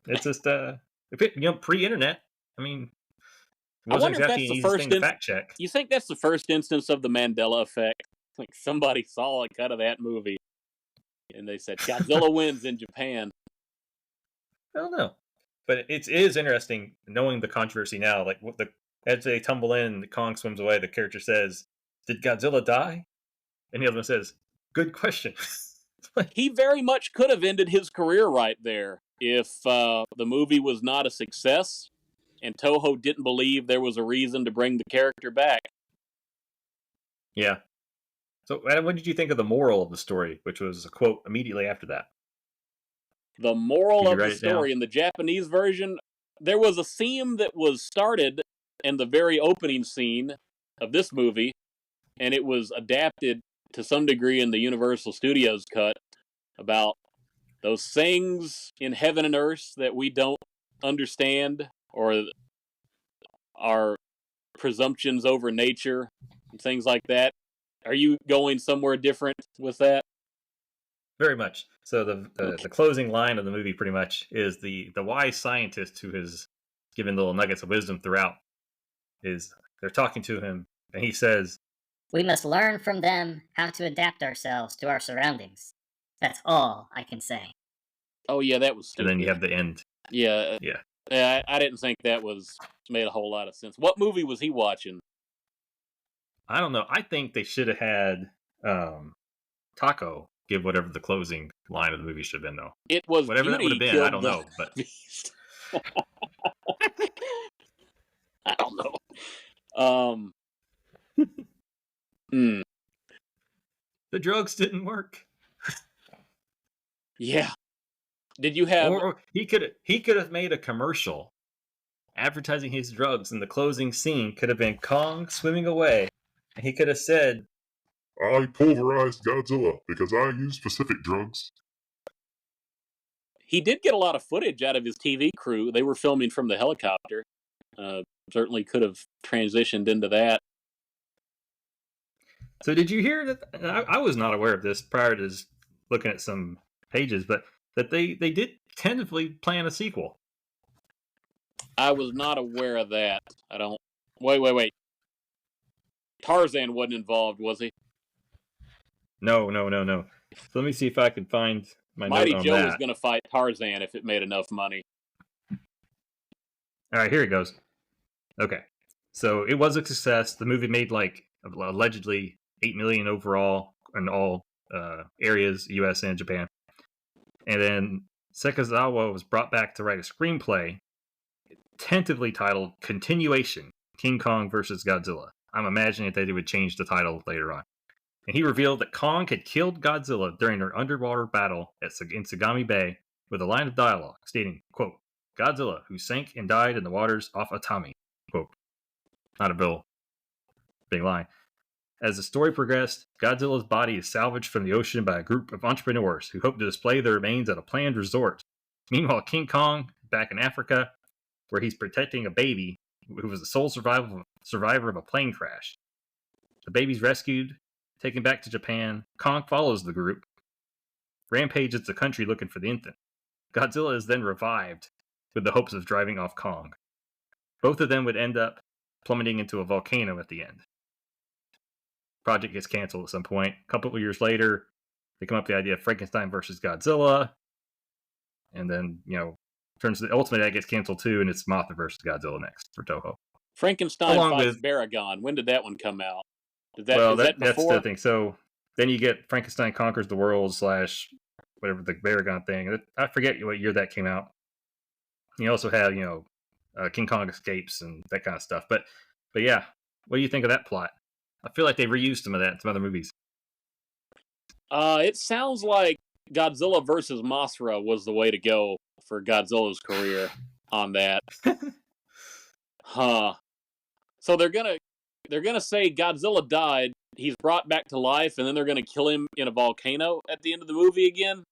it's just pre-internet. I mean, it wasn't exactly an easy thing to fact check. You think that's the first instance of the Mandela effect? Like somebody saw a cut of that movie, and they said Godzilla wins in Japan. I don't know, but it is interesting knowing the controversy now. Like as they tumble in, Kong swims away. The character says, "Did Godzilla die?" And the other one says, "Good question." He very much could have ended his career right there if the movie was not a success and Toho didn't believe there was a reason to bring the character back. Yeah. So, Adam, what did you think of the moral of the story, which was a quote immediately after that? The moral of the story in the Japanese version, there was a theme that was started in the very opening scene of this movie, and it was adapted to some degree in the Universal Studios cut about those things in heaven and earth that we don't understand, or our presumptions over nature and things like that. Are you going somewhere different with that? Very much. So the closing line of the movie pretty much is the wise scientist who has given little nuggets of wisdom throughout. They're talking to him, and he says, "We must learn from them how to adapt ourselves to our surroundings. That's all I can say." Oh yeah, that was stupid. And then you have the end. Yeah. I didn't think that made a whole lot of sense. What movie was he watching? I don't know. I think they should have had Taco give whatever the closing line of the movie should have been, though. It was whatever that would have been. I don't know, but I don't know. The drugs didn't work. Yeah. Did you have? Or he could have made a commercial advertising his drugs, and the closing scene could have been Kong swimming away, and he could have said, "I pulverized Godzilla because I use specific drugs." He did get a lot of footage out of his TV crew. They were filming from the helicopter. Certainly could have transitioned into that. So did you hear that? I was not aware of this prior to looking at some pages, but that they did tentatively plan a sequel. I was not aware of that. I don't... Wait. Tarzan wasn't involved, was he? No. So let me see if I can find my Mighty note on Joe that. was going to fight Tarzan if it made enough money. All right, here it goes. Okay. So it was a success. The movie made allegedly $8 million overall in all areas, U.S. and Japan. And then Sekizawa was brought back to write a screenplay tentatively titled Continuation, King Kong vs. Godzilla. I'm imagining that they would change the title later on. And he revealed that Kong had killed Godzilla during their underwater battle in Sagami Bay with a line of dialogue stating, quote, Godzilla, who sank and died in the waters off Atami. Quote. Not a bill. Big line. As the story progressed, Godzilla's body is salvaged from the ocean by a group of entrepreneurs who hope to display the remains at a planned resort. Meanwhile, King Kong, back in Africa, where he's protecting a baby who was the sole survivor of a plane crash. The baby's rescued, taken back to Japan. Kong follows the group, rampages the country looking for the infant. Godzilla is then revived with the hopes of driving off Kong. Both of them would end up plummeting into a volcano at the end. Project gets canceled at some point. A couple of years later, they come up with the idea of Frankenstein versus Godzilla. And then, turns to the Ultimate that gets canceled too, and it's Mothra versus Godzilla next for Toho. Frankenstein fights Baragon. When did that one come out? Is that that's before? the thing. So then you get Frankenstein Conquers the World / whatever the Baragon thing. I forget what year that came out. You also have, King Kong escapes and that kind of stuff. But yeah, what do you think of that plot? I feel like they reused some of that in some other movies. It sounds like Godzilla versus Mothra was the way to go for Godzilla's career on that. Huh. So they're gonna say Godzilla died, he's brought back to life, and then they're gonna kill him in a volcano at the end of the movie again?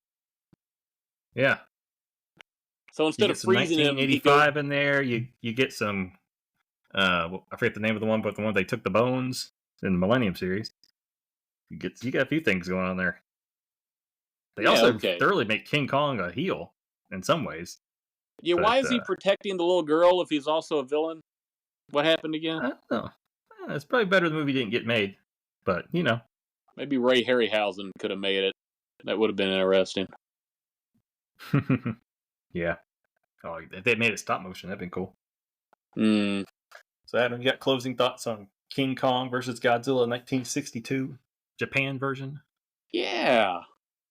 Yeah. So instead of freezing him, 1985 in there, you get some I forget the name of the one, but the one they took the bones in the Millennium series. You got a few things going on there. They also thoroughly make King Kong a heel in some ways. Yeah, but, why is he protecting the little girl if he's also a villain? What happened again? I don't know. It's probably better the movie didn't get made, but maybe Ray Harryhausen could have made it. That would have been interesting. Yeah. Oh, if they made it stop motion, that'd been cool. Hmm. So, Adam, you got closing thoughts on King Kong versus Godzilla 1962 Japan version? Yeah.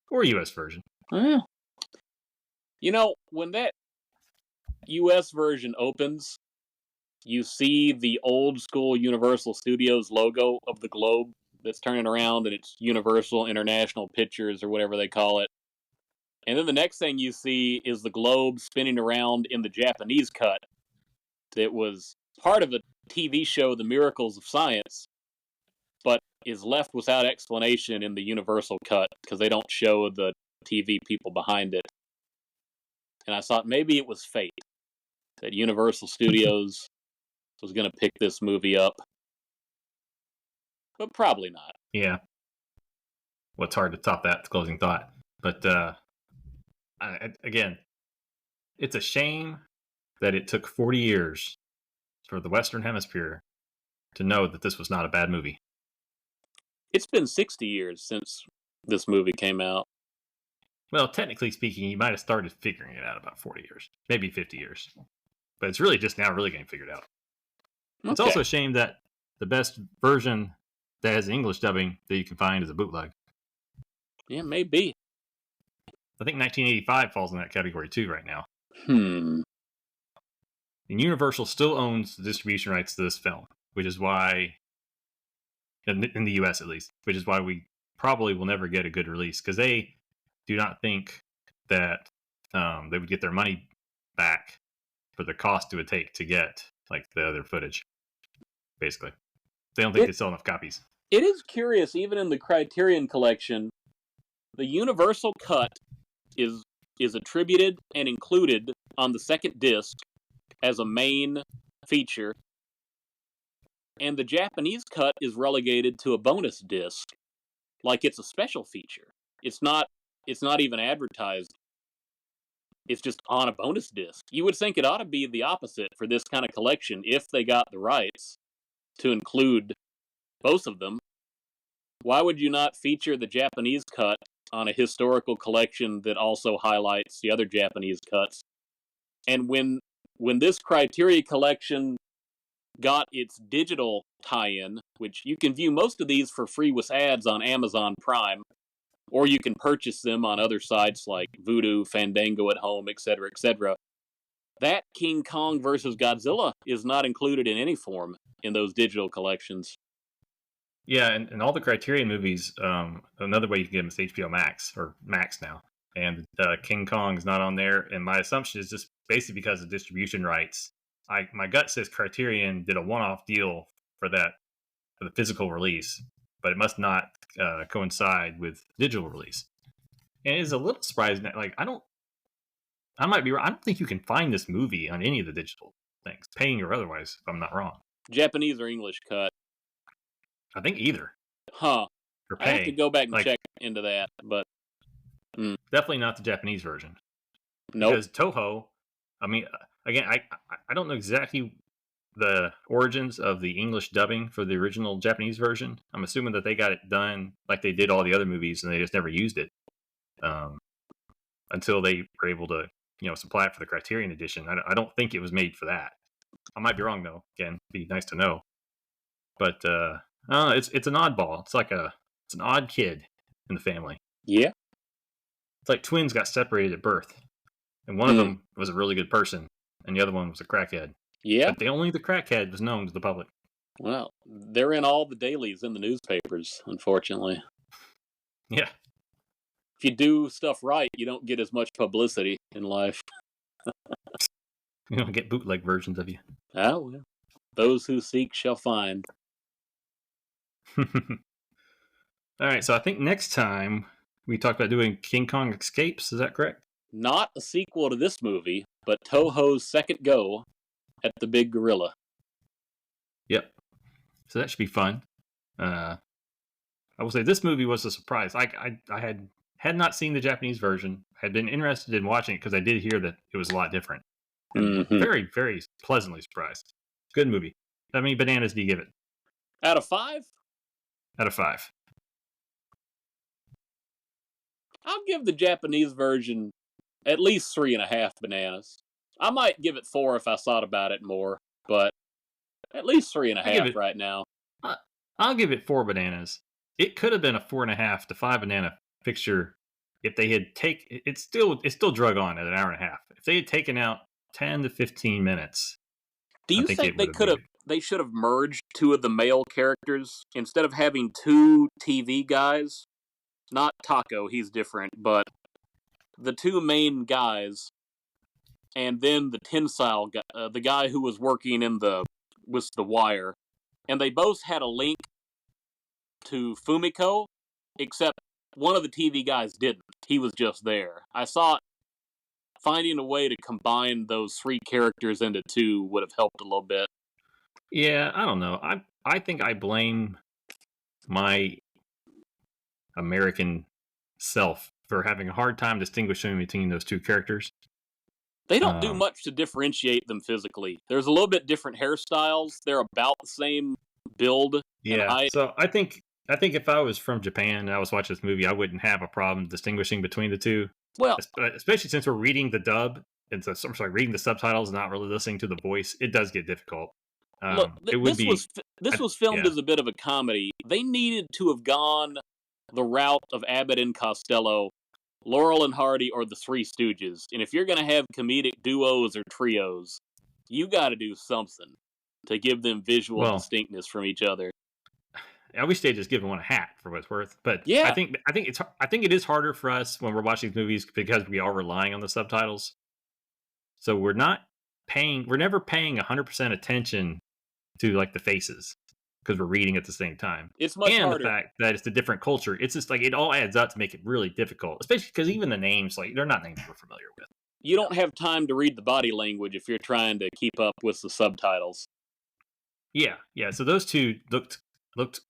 Or US version? When that US version opens, you see the old school Universal Studios logo of the globe that's turning around, and it's Universal International Pictures or whatever they call it. And then the next thing you see is the globe spinning around in the Japanese cut that was part of a TV show, The Miracles of Science, but is left without explanation in the Universal cut because they don't show the TV people behind it. And I thought maybe it was fate that Universal Studios was going to pick this movie up. But probably not. Yeah. Well, it's hard to top that closing thought. But, again, it's a shame that it took 40 years for the Western Hemisphere to know that this was not a bad movie. It's been 60 years since this movie came out. Well, technically speaking, you might have started figuring it out about 40 years, maybe 50 years. But it's really just now really getting figured out. Okay. It's also a shame that the best version that has English dubbing that you can find is a bootleg. Yeah, maybe. I think 1985 falls in that category too right now. And Universal still owns the distribution rights to this film, which is why, in the US at least, which is why we probably will never get a good release, because they do not think that they would get their money back for the cost it would take to get like the other footage. Basically, they don't think they sell enough copies. It is curious, even in the Criterion Collection, the Universal cut is attributed and included on the second disc as a main feature, and the Japanese cut is relegated to a bonus disc, like it's a special feature. It's not even advertised. It's just on a bonus disc. You would think it ought to be the opposite for this kind of collection if they got the rights to include both of them. Why would you not feature the Japanese cut on a historical collection that also highlights the other Japanese cuts? And when this Criterion Collection got its digital tie-in, which you can view most of these for free with ads on Amazon Prime, or you can purchase them on other sites like Vudu, Fandango at Home, etc., etc., that King Kong versus Godzilla is not included in any form in those digital collections. Yeah, and all the Criterion movies, another way you can get them is HBO Max, or Max now. and King Kong's not on there. And my assumption is just basically because of distribution rights. My gut says Criterion did a one-off deal for that for the physical release, but it must not coincide with digital release. And it is a little surprising that, like, I might be wrong. I don't think you can find this movie on any of the digital things, paying or otherwise, if I'm not wrong. Japanese or English cut? I think either. Huh. Or I pay. have to go back and Like, check into that, but definitely not the Japanese version. nope. Because Toho, I mean, again, I don't know exactly the origins of the English dubbing for the original Japanese version. I'm assuming that they got it done like they did all the other movies, and they just never used it until they were able to, supply it for the Criterion edition. I don't think it was made for that. I might be wrong though. Again, it'd be nice to know. But it's an oddball. It's an odd kid in the family. Yeah. It's like twins got separated at birth, and one of them was a really good person, and the other one was a crackhead. Yeah. But only the crackhead was known to the public. Well, they're in all the dailies in the newspapers, unfortunately. Yeah. If you do stuff right, you don't get as much publicity in life. You don't get bootleg versions of you. Oh, well. Those who seek shall find. All right, so I think next time we talked about doing King Kong Escapes. Is that correct? Not a sequel to this movie, but Toho's second go at the big gorilla. Yep. So that should be fun. I will say this movie was a surprise. I had not seen the Japanese version. Had been interested in watching it because I did hear that it was a lot different. Mm-hmm. Very, very pleasantly surprised. Good movie. How many bananas do you give it? Out of 5? Out of 5. I'll give the Japanese version at least 3.5 bananas. I might give it 4 if I thought about it more, but at least 3.5 right now. I'll give it 4 bananas. It could have been a 4.5 to 5 banana picture if they had it's still drug on at an hour and a half. If they had taken out 10 to 15 minutes. Do you think they should have merged 2 of the male characters instead of having 2 TV guys? Not Taco, he's different, but the 2 main guys, and then the Tensile guy, the guy who was working with the wire, and they both had a link to Fumiko, except one of the TV guys didn't. He was just there. I thought finding a way to combine those 3 characters into 2 would have helped a little bit. Yeah, I don't know. I think I blame my American self for having a hard time distinguishing between those 2 characters. They don't do much to differentiate them physically. There's a little bit different hairstyles. They're about the same build. Yeah, so I think if I was from Japan and I was watching this movie, I wouldn't have a problem distinguishing between the 2. Well, especially since we're reading the dub and reading the subtitles and not really listening to the voice, it does get difficult. Look, this was filmed as a bit of a comedy. They needed to have gone the route of Abbott and Costello, Laurel and Hardy, or the Three Stooges. And if you're going to have comedic duos or trios, you got to do something to give them visual distinctness from each other. I wish they'd just given one a hat for what it's worth, but yeah. I think it is harder for us when we're watching these movies because we are relying on the subtitles. So we're never paying 100% attention to like the faces because we're reading at the same time. It's much harder. The fact that it's a different culture, it's just like it all adds up to make it really difficult, especially because even the names, like they're not names we're familiar with. You don't have time to read the body language if you're trying to keep up with the subtitles. Yeah. So those 2 looked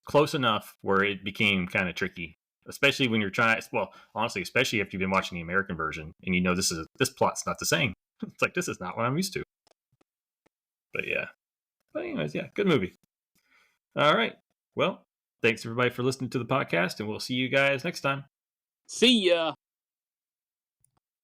close enough where it became kind of tricky, especially when you're trying. Well, honestly, especially if you've been watching the American version and you know this plot's not the same. It's like this is not what I'm used to. But anyways, good movie. All right. Well, thanks everybody for listening to the podcast, and we'll see you guys next time. See ya.